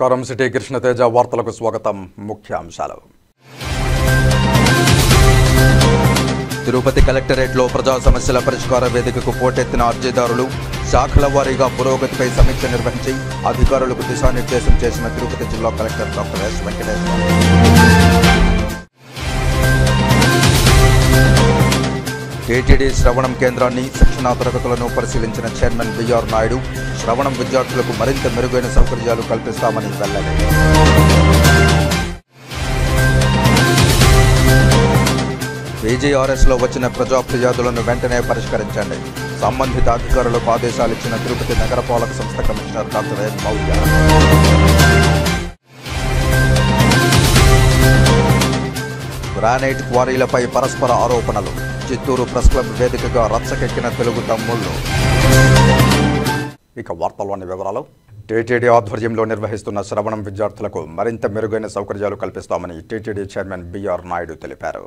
నమస్కారం సిటీ కృష్ణతేజ వార్తలకు స్వాగతం. ముఖ్యాంశాలు. తిరుపతి కలెక్టరేట్లో ప్రజా సమస్యల పరిష్కార వేదికకు పోటెత్తిన అర్జీదారులు శాఖల వారీగా పురోగతిపై సమీక్ష నిర్వహించి అధికారులకు దిశానిర్దేశం చేసిన తిరుపతి జిల్లా collector doctor yes Venkateswara. TTD శ్రవణం కేంద్రాన్ని శిక్షణా తరగతులను పరిశీలించిన చైర్మన్ బిఆర్ నాయుడు శ్రవణం విద్యార్థులకు మరింత మెరుగైన సౌకర్యాలు కల్పిస్తామని వెల్లడి. పీజీఆర్ఎస్లో వచ్చిన ప్రజా ఫిర్యాదులను వెంటనే పరిష్కరించండి. సంబంధిత అధికారులకు ఆదేశాలిచ్చిన తిరుపతి నగరపాలక సంస్థ commissioner doctor N Maurya. Granite క్వారీలపై పరస్పర ఆరోపణలు. చిత్తూరు ప్రెస్ క్లబ్ వేదికగా రచ్చకెక్కిన తెలుగు తమ్ముళ్లు. ఇక వార్తల్లోని వివరాలు. టీటీడీ ఆధ్వర్యంలో నిర్వహిస్తున్న శ్రవణం విద్యార్థులకు మరింత మెరుగైన సౌకర్యాలు కల్పిస్తామని టీటీడీ చైర్మన్ బిఆర్ నాయుడు తెలిపారు.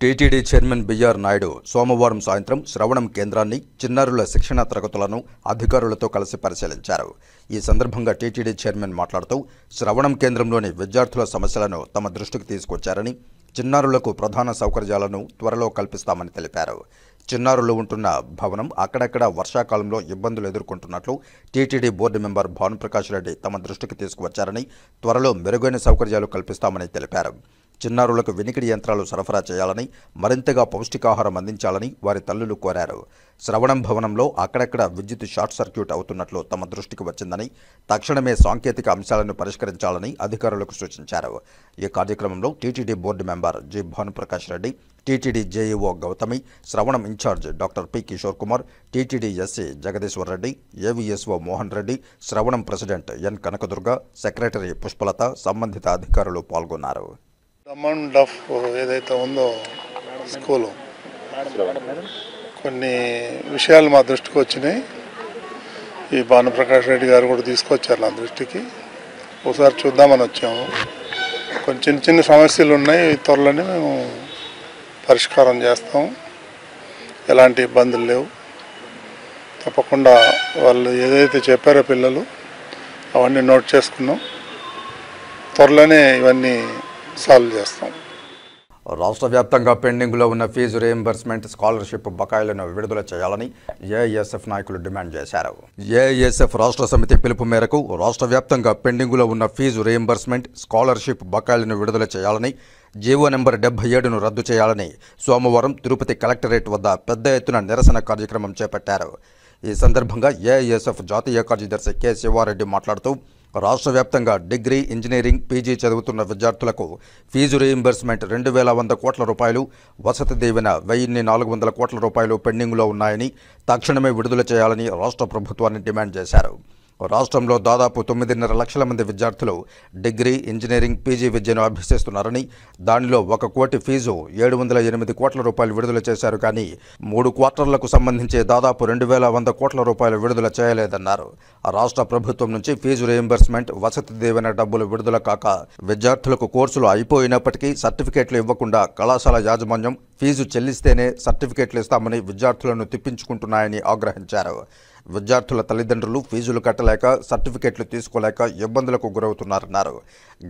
టీటీడీ చైర్మన్ బిఆర్ నాయుడు సోమవారం సాయంత్రం శ్రవణం కేంద్రాన్ని, చిన్నారుల శిక్షణా తరగతులను అధికారులతో కలిసి పరిశీలించారు. ఈ సందర్భంగా టీటీడీ చైర్మన్ మాట్లాడుతూ శ్రవణం కేంద్రంలోని విద్యార్థుల సమస్యలను తమ దృష్టికి తీసుకొచ్చారని, చిన్నారులకు ప్రధాన సౌకర్యాలను త్వరలో కల్పిస్తామని తెలిపారు. చిన్నారులు ఉంటున్న భవనం అక్కడక్కడ వర్షాకాలంలో ఇబ్బందులు ఎదుర్కొంటున్నట్లు TTD board member Bhanuprakash Reddy తమ దృష్టికి తీసుకువచ్చారని, త్వరలో మెరుగైన సౌకర్యాలు కల్పిస్తామని తెలిపారు. చిన్నారులకు వినికిడి యంత్రాలు సరఫరా చేయాలని, మరింతగా పౌష్టికాహారం అందించాలని వారి తల్లులు కోరారు. శ్రవణం భవనంలో అక్కడక్కడ విద్యుత్ షార్ట్ సర్క్యూట్ అవుతున్నట్లు తమ దృష్టికి వచ్చిందని, తక్షణమే సాంకేతిక అంశాలను పరిష్కరించాలని అధికారులకు సూచించారు. ఈ కార్యక్రమంలో TTD board member G Bhanuprakash Reddy, TTD JEO Gautami, Shravanam in charge doctor P Kishore Kumar, TTD SE Jagadishwar Reddy, AVSO Mohan Reddy, Shravanam president N Kanakadurga, secretary Pushpalatha, సంబంధిత అధికారులు పాల్గొన్నారు. అమౌంట్ ఆఫ్ ఏదైతే ఉందో స్కూలు కొన్ని విషయాలు మా దృష్టికి వచ్చినాయి. ఈ భానుప్రకాష్ రెడ్డి గారు కూడా తీసుకొచ్చారు నా దృష్టికి. ఒకసారి చూద్దామని వచ్చాము. కొన్ని చిన్న చిన్న సమస్యలు ఉన్నాయి, త్వరలోనే మేము పరిష్కారం చేస్తాం. ఎలాంటి ఇబ్బందులు లేవు. తప్పకుండా వాళ్ళు ఏదైతే చెప్పారో పిల్లలు అవన్నీ నోట్ చేసుకున్నాం. త్వరలోనే ఇవన్నీ సాల్వ్ చేస్తాం. రాష్ట్ర వ్యాప్తంగా పెండింగ్లో ఉన్న ఫీజు రీయింబర్స్మెంట్, స్కాలర్షిప్ బకాయిలను విడుదల చేయాలని ఏఐఎస్ఎఫ్ నాయకులు డిమాండ్ చేశారు. ఏఐఎస్ఎఫ్ రాష్ట్ర సమితి పిలుపు మేరకు రాష్ట్ర వ్యాప్తంగా పెండింగ్లో ఉన్న ఫీజు రీయింబర్స్మెంట్, స్కాలర్షిప్ బకాయిలను విడుదల చేయాలని, జీవో నెంబర్ 77ను రద్దు చేయాలని సోమవారం తిరుపతి కలెక్టరేట్ వద్ద పెద్ద ఎత్తున నిరసన కార్యక్రమం చేపట్టారు. ఈ సందర్భంగా ఏఐఎస్ఎఫ్ జాతీయ కార్యదర్శి కె శివారెడ్డి మాట్లాడుతూ, రాష్ట్ర వ్యాప్తంగా డిగ్రీ, ఇంజనీరింగ్, పీజీ చదువుతున్న విద్యార్థులకు ఫీజు రీయింబర్స్మెంట్ 2100 కోట్ల రూపాయలు, వసతి దీవెన 1400 కోట్ల రూపాయలు పెండింగ్లో ఉన్నాయని తక్షణమే విడుదల చేయాలని రాష్ట్ర ప్రభుత్వాన్ని డిమాండ్ చేశారు. రాష్ట్రంలో దాదాపు 9.5 లక్షల మంది విద్యార్థులు డిగ్రీ, ఇంజనీరింగ్, పీజీ విద్యను అభ్యసిస్తున్నారని, దానిలో 1 కోటి ఫీజు 708 కోట్ల రూపాయలు విడుదల చేశారు. కానీ 3 క్వార్టర్లకు సంబంధించి దాదాపు 2100 కోట్ల రూపాయలు విడుదల చేయలేదన్నారు. రాష్ట్ర ప్రభుత్వం నుంచి ఫీజు రీయింబర్స్మెంట్, వసతి దీవెన డబ్బులు విడుదల కాక విద్యార్థులకు కోర్సులు అయిపోయినప్పటికీ సర్టిఫికేట్లు ఇవ్వకుండా కళాశాల యాజమాన్యం ఫీజు చెల్లిస్తేనే సర్టిఫికేట్లు ఇస్తామని విద్యార్థులను తిప్పించుకుంటున్నాయని ఆగ్రహించారు. విద్యార్థుల తల్లిదండ్రులు ఫీజులు కట్టలేక, సర్టిఫికేట్లు తీసుకోలేక ఇబ్బందులకు గురవుతున్నారన్నారు.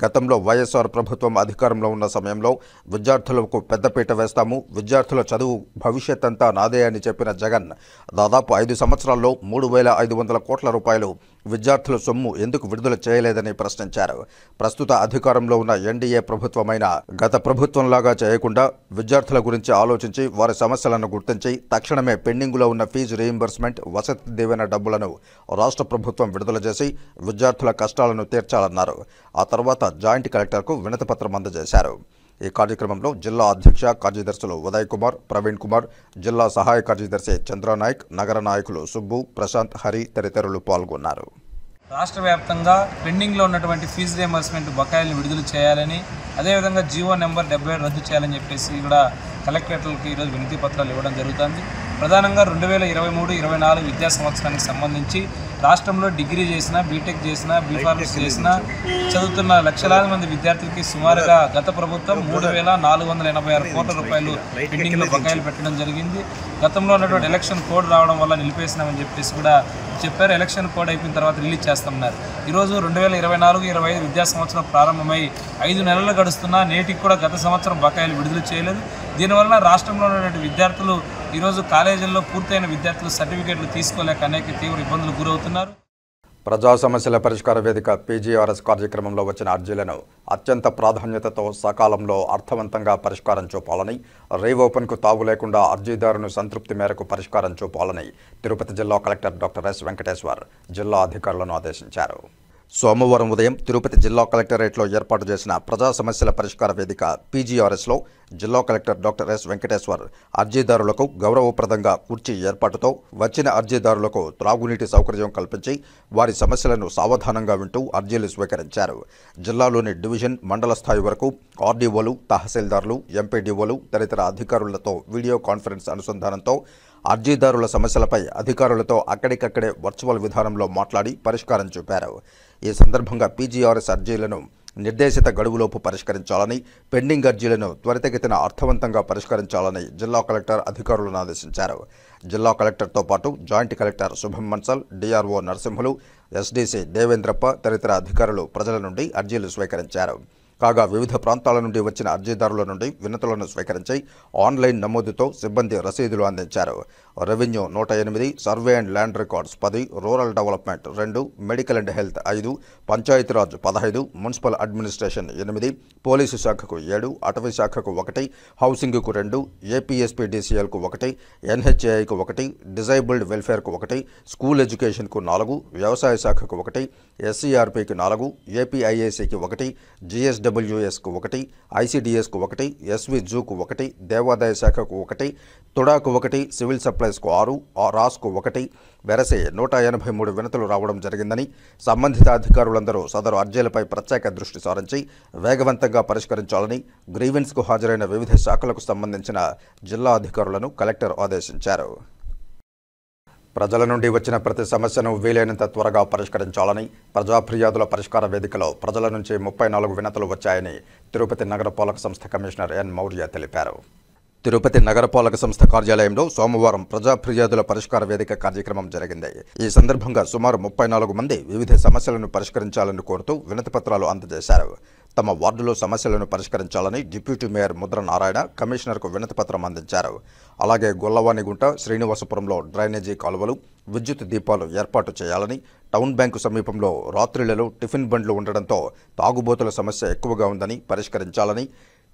గతంలో వైఎస్ఆర్ ప్రభుత్వం అధికారంలో ఉన్న సమయంలో విద్యార్థులకు పెద్దపీట వేస్తాము, విద్యార్థుల చదువు భవిష్యత్ అంతా నాదే అని చెప్పిన జగన్ దాదాపు 5 సంవత్సరాల్లో 3500 కోట్ల రూపాయలు విద్యార్థుల సొమ్ము ఎందుకు విడుదల చేయలేదని ప్రశ్నించారు. ప్రస్తుత అధికారంలో ఉన్న ఎన్డీఏ ప్రభుత్వమైన గత ప్రభుత్వంలాగా చేయకుండా విద్యార్థుల గురించి ఆలోచించి వారి సమస్యలను గుర్తించి తక్షణమే పెండింగులో ఉన్న ఫీజు రీయింబర్స్మెంట్, వసతి దీవెన డబ్బులను రాష్ట్ర ప్రభుత్వం విడుదల చేసి విద్యార్థుల కష్టాలను తీర్చాలన్నారు. ఆ తర్వాత జాయింట్ కలెక్టర్కు వినతిపత్రం అందజేశారు. ఈ కార్యక్రమంలో జిల్లా అధ్యక్ష కార్యదర్శులు ఉదయ్ కుమార్, ప్రవీణ్ కుమార్, జిల్లా సహాయ కార్యదర్శి చంద్రనాయక్, నగర నాయకులు సుబ్బు, ప్రశాంత్, హరి తదితరులు పాల్గొన్నారు. రాష్ట్ర వ్యాప్తంగా పెండింగ్లో ఉన్నటువంటి ఫీజు రీయింబర్స్మెంట్ బకాయిలను విడుదల చేయాలని, అదేవిధంగా జీవో నెంబర్ 77 రద్దు చేయాలని చెప్పేసి కూడా కలెక్టరేట్లకు ఈరోజు వినతి పత్రాలు ఇవ్వడం జరుగుతుంది. ప్రధానంగా 2023-24 విద్యా సంవత్సరానికి సంబంధించి రాష్ట్రంలో డిగ్రీ చేసిన, బీటెక్ చేసిన, బీఫార్మసీ చేసిన చదువుతున్న లక్షలాది మంది విద్యార్థులకి సుమారుగా గత ప్రభుత్వం 3,486 కోట్ల రూపాయలు పెండింగ్లో బకాయిలు పెట్టడం జరిగింది. గతంలో ఉన్నటువంటి ఎలక్షన్ కోడ్ రావడం వల్ల నిలిపేసినామని చెప్పేసి కూడా చెప్పారు. ఎలక్షన్ కోడ్ అయిపోయిన తర్వాత రిలీజ్ చేస్తున్నారు. ఈరోజు 2024-25 విద్యా సంవత్సరం ప్రారంభమై 5 నెలలు గడుస్తున్నా నేటికి కూడా గత సంవత్సరం బకాయిలు విడుదల చేయలేదు. దీనివల్ల రాష్ట్రంలో ఉన్నటువంటి విద్యార్థులు ఈరోజు కాలేజీల్లో పూర్తయిన విద్యార్థులు సర్టిఫికేట్లు తీసుకోలేక అనేక తీవ్ర ఇబ్బందులు గురవుతున్నారు. ప్రజా సమస్యల పరిష్కార వేదిక పీజీఆర్ఎస్ కార్యక్రమంలో వచ్చిన అర్జీలను అత్యంత ప్రాధాన్యతతో సకాలంలో అర్థవంతంగా పరిష్కారం చూపాలని, రీఓపెన్కు తావు లేకుండా అర్జీదారును సంతృప్తి మేరకు పరిష్కారం చూపాలని తిరుపతి జిల్లా కలెక్టర్ డాక్టర్ ఎస్ వెంకటేశ్వర్ జిల్లా అధికారులను ఆదేశించారు. సోమవారం ఉదయం తిరుపతి జిల్లా కలెక్టరేట్లో ఏర్పాటు చేసిన ప్రజా సమస్యల పరిష్కార వేదిక పీజీఆర్ఎస్లో జిల్లా కలెక్టర్ డాక్టర్ ఎస్ వెంకటేశ్వర్ అర్జీదారులకు గౌరవప్రదంగా కుర్చీ ఏర్పాటుతో వచ్చిన అర్జీదారులకు త్రాగునీటి సౌకర్యం కల్పించి వారి సమస్యలను సావధానంగా వింటూ అర్జీలు స్వీకరించారు. జిల్లాలోని డివిజన్, మండల స్థాయి వరకు ఆర్డీఓలు, తహసీల్దార్లు, ఎంపీడీఓలు తదితర అధికారులతో వీడియో కాన్ఫరెన్స్ అనుసంధానంతో అర్జీదారుల సమస్యలపై అధికారులతో అక్కడికక్కడే వర్చువల్ విధానంలో మాట్లాడి పరిష్కారం చూపారు. ఈ సందర్భంగా పీజీఆర్ఎస్ అర్జీలను నిర్దేశిత గడువులోపు పరిష్కరించాలని, పెండింగ్ అర్జీలను త్వరితగతిన అర్థవంతంగా పరిష్కరించాలని జిల్లా కలెక్టర్ అధికారులను ఆదేశించారు. జిల్లా కలెక్టర్తో పాటు జాయింట్ కలెక్టర్ శుభం మన్సల్, డిఆర్ఓ నరసింహులు, ఎస్డీసీ దేవేంద్రప్ప తదితర అధికారులు ప్రజల నుండి అర్జీలు స్వీకరించారు. కాగా వివిధ ప్రాంతాల నుండి వచ్చిన అర్జీదారుల నుండి వినతులను స్వీకరించి ఆన్లైన్ నమోదుతో సిబ్బంది రసీదులు అందించారు. Revenue 108, survey and land records 10, rural development 2, medical and health 5, Panchayati Raj 15, municipal administration 8, police శాఖకు 7, అటవీ శాఖకు 1, హౌసింగ్కు 2, ఏపీఎస్పీడీసీఎల్కు 1, ఎన్హెచ్ఏఐకు 1, డిజైబుల్డ్ వెల్ఫేర్కు 1, స్కూల్ ఎడ్యుకేషన్కు 4, వ్యవసాయ శాఖకు 1, ఎస్సీఆర్పీకి 4, ఏపీఐఏసీకి 1, జిఎస్డబ్ల్యూఎస్కు 1, ఐసీడీఎస్కు 1, ఎస్వి జూకు 1, దేవాదాయ శాఖకు 1, తుడాకు 1, సివిల్ సప్లైస్కు 6, రాస్కు 1, వెరసే 183 వినతులు రావడం జరిగిందని, సంబంధిత అధికారులందరూ సదరు అర్జీలపై ప్రత్యేక దృష్టి సారించి వేగవంతంగా పరిష్కరించాలని గ్రీవెన్స్కు హాజరైన వివిధ శాఖలకు సంబంధించిన జిల్లా అధికారులను కలెక్టర్ ఆదేశించారు. ప్రజల నుండి వచ్చిన ప్రతి సమస్యను వీలైనంత త్వరగా పరిష్కరించాలని ప్రజా ఫిర్యాదుల పరిష్కార వేదికలో ప్రజల నుంచి 34 వినతులు వచ్చాయని తిరుపతి నగరపాలక సంస్థ కమిషనర్ ఎన్ మౌర్య తెలిపారు. తిరుపతి నగరపాలక సంస్థ కార్యాలయంలో సోమవారం ప్రజా ఫిర్యాదుల పరిష్కార వేదిక కార్యక్రమం జరిగింది. ఈ సందర్భంగా సుమారు 34 మంది వివిధ సమస్యలను పరిష్కరించాలని కోరుతూ వినతిపత్రాలు అందజేశారు. తమ వార్డులో సమస్యలను పరిష్కరించాలని డిప్యూటీ మేయర్ ముద్ర నారాయణ కమిషనర్కు వినతిపత్రం అందించారు. అలాగే గొల్లవానిగుంట, శ్రీనివాసపురంలో డ్రైనేజీ కాలువలు, విద్యుత్ దీపాలు ఏర్పాటు చేయాలని, టౌన్ బ్యాంకు సమీపంలో రాత్రులలో టిఫిన్ బండ్లు ఉండడంతో తాగుబోతుల సమస్య ఎక్కువగా ఉందని పరిష్కరించాలని,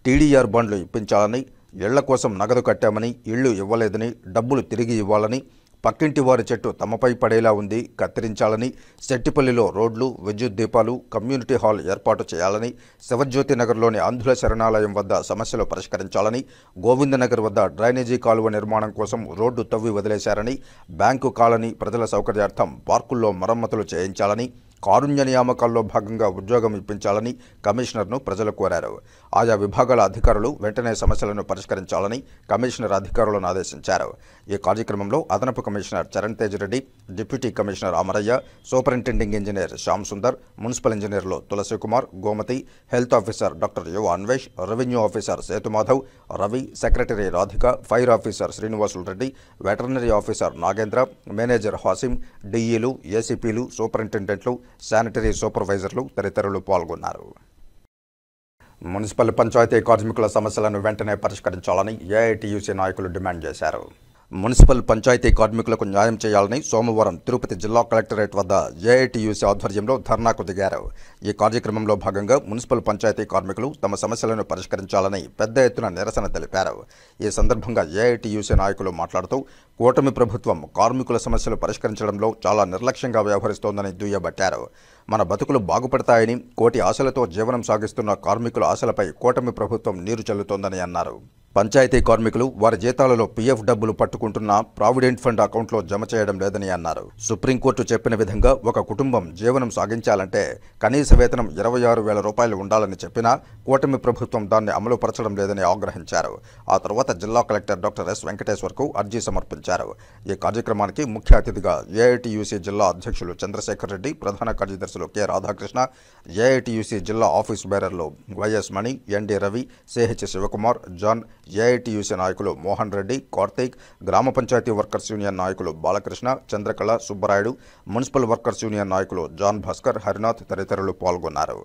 టీడీఆర్ బండ్లు ఇప్పించాలని, ఇళ్ల కోసం నగదు కట్టామని ఇళ్లు ఇవ్వలేదని డబ్బులు తిరిగి ఇవ్వాలని, పక్కింటి వారి చెట్టు తమపై పడేలా ఉంది కత్తిరించాలని, సెట్టిపల్లిలో రోడ్లు, విద్యుత్ దీపాలు, కమ్యూనిటీ హాల్ ఏర్పాటు చేయాలని, శివజ్యోతి నగర్లోని అంధుల శరణాలయం వద్ద సమస్యలు పరిష్కరించాలని, గోవిందనగర్ వద్ద డ్రైనేజీ కాలువ నిర్మాణం కోసం రోడ్డు తవ్వి వదిలేశారని, బ్యాంకు కాలనీ ప్రజల సౌకర్యార్థం పార్కుల్లో మరమ్మతులు చేయించాలని, కారుణ్య నియామకాల్లో భాగంగా ఉద్యోగం ఇప్పించాలని కమిషనర్ను ప్రజలు కోరారు. ఆయా విభాగాల అధికారులు వెంటనే సమస్యలను పరిష్కరించాలని కమిషనర్ అధికారులను ఆదేశించారు. ఈ కార్యక్రమంలో అదనపు commissioner Charan Tej Reddy, deputy commissioner Amarayya, superintending engineer Shyam Sundar, municipal ఇంజనీర్లు Tulasi Kumar, Gomathi, health officer doctor Yuva Anvesh, revenue officer Sethumadhav, Ravi, secretary Radhika, fire officer Srinivasulu Reddy, veterinary officer Nagendra, manager Hasim, డిఈలు, ఏసీపీలు, సూపరింటెండెంట్లు, శానిటరీ సూపర్వైజర్లు తదితరులు పాల్గొన్నారు. మున్సిపల్ పంచాయతీ కార్మికుల సమస్యలను వెంటనే పరిష్కరించాలని ఏఐటీయూసీ నాయకులు డిమాండ్ చేశారు. మున్సిపల్ పంచాయతీ కార్మికులకు న్యాయం చేయాలని సోమవారం తిరుపతి జిల్లా కలెక్టరేట్ వద్ద ఏఐటీయూసీ ఆధ్వర్యంలో ధర్నాకు దిగారు. ఈ కార్యక్రమంలో భాగంగా మున్సిపల్ పంచాయతీ కార్మికులు తమ సమస్యలను పరిష్కరించాలని పెద్ద ఎత్తున నిరసన తెలిపారు. ఈ సందర్భంగా ఏఐటీయూసీ నాయకులు మాట్లాడుతూ కూటమి ప్రభుత్వం కార్మికుల సమస్యలు పరిష్కరించడంలో చాలా నిర్లక్ష్యంగా వ్యవహరిస్తోందని దుయ్యబట్టారు. మన బతుకులు బాగుపడతాయని, కోటి ఆశలతో జీవనం సాగిస్తున్న కార్మికుల ఆశలపై కూటమి ప్రభుత్వం నీరు చల్లుతోందని అన్నారు. పంచాయతీ కార్మికులు వారి జీతాలలో పీఎఫ్ డబ్బులు పట్టుకుంటున్నా ప్రావిడెంట్ ఫండ్ అకౌంట్లో జమ చేయడం లేదని అన్నారు. సుప్రీంకోర్టు చెప్పిన విధంగా ఒక కుటుంబం జీవనం సాగించాలంటే కనీస వేతనం 26,000 రూపాయలు ఉండాలని చెప్పినా కూటమి ప్రభుత్వం దాన్ని అమలుపరచడం లేదని ఆగ్రహించారు. ఆ తర్వాత జిల్లా కలెక్టర్ డాక్టర్ ఎస్ వెంకటేశ్వర్కు అర్జీ సమర్పించారు. ఈ కార్యక్రమానికి ముఖ్య అతిథిగా ఏఐటీయూసీ జిల్లా అధ్యక్షులు చంద్రశేఖర్ రెడ్డి, ప్రధాన కార్యదర్శులు కె రాధాకృష్ణ, ఏఐటీయూసీ జిల్లా ఆఫీస్ బేరర్లు YS Mani, ND Ravi, CH Shivakumar, John, AITUC నాయకులు మోహన్ రెడ్డి, కార్తీక్, గ్రామ పంచాయతీ వర్కర్స్ యూనియన్ నాయకులు Balakrishna, Chandrakala, Subbarayudu, municipal workers union నాయకులు జాన్ భాస్కర్, హరినాథ్ తదితరులు పాల్గొన్నారు.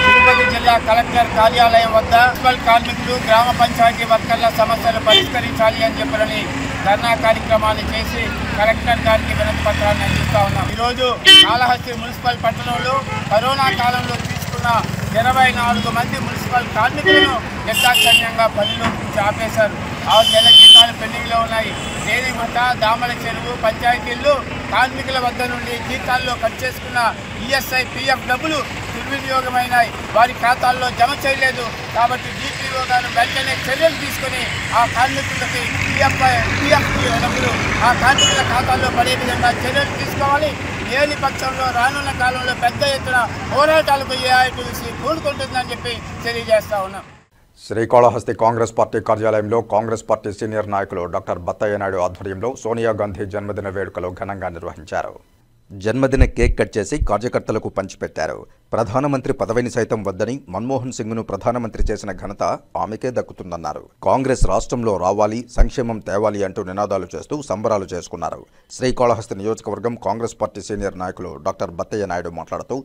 తిరుపతి జిల్లా కలెక్టర్ కార్యాలయం వద్ద మున్సిపల్ కార్మికులు, గ్రామ పంచాయతీ వర్కర్ల సమస్యలు పరిష్కరించాలి అని చెప్పని ధర్నా కార్యక్రమాన్ని చేసి కలెక్టర్ గారికి వినతి పత్రాన్ని అందిస్తా ఉన్నాం. ఈరోజు కాళహస్తి మున్సిపల్ పట్టణంలో కరోనా కాలంలో తీసుకున్న 24 మంది మున్సిపల్ కార్మికులను నిర్దాక్షిణ్యంగా పనిలో నుంచి ఆపేశారు. 6 నెలల జీతాలు పెండింగ్లో ఉన్నాయి. దేనిమట, దామల చెరువు పంచాయతీల్లో కార్మికుల వద్ద నుండి జీతాల్లో కట్ చేసుకున్న ఈఎస్ఐ, పీఎఫ్ డబ్బులు దుర్వినియోగమైనాయి. వారి ఖాతాల్లో జమ చేయలేదు. కాబట్టి డిపిఓ గారు వెంటనే చర్యలు తీసుకుని ఆ కార్మికులకి పీఎఫ్ డబ్బులు ఆ కార్మికుల ఖాతాల్లో పడే విధంగా చర్యలు తీసుకోవాలి. లేని పక్షంలో రానున్న కాలంలో పెద్ద ఎత్తున పోరాటాలకు ఏఐటీయూసీ కూడుకుంటుందని చెప్పి తెలియజేస్తా ఉన్నాం. శ్రీకాళహస్తి కాంగ్రెస్ పార్టీ కార్యాలయంలో కాంగ్రెస్ పార్టీ సీనియర్ నాయకులు డాక్టర్ బత్తయ్య నాయుడు ఆధ్వర్యంలో సోనియా గాంధీ జన్మదిన వేడుకలు ఘనంగా నిర్వహించారు. జన్మదిన కేక్ కట్ చేసి కార్యకర్తలకు పంచిపెట్టారు. ప్రధానమంత్రి పదవిని సైతం వద్దని మన్మోహన్ సింగ్ను ప్రధానమంత్రి చేసిన ఘనత ఆమెకే దక్కుతుందన్నారు. కాంగ్రెస్ రాష్ట్రంలో రావాలి, సంక్షేమం తేవాలి అంటూ నినాదాలు చేస్తూ సంబరాలు చేసుకున్నారు. శ్రీకాళహస్తి నియోజకవర్గం కాంగ్రెస్ పార్టీ సీనియర్ నాయకులు డాక్టర్ బత్తయ్య నాయుడు మాట్లాడుతూ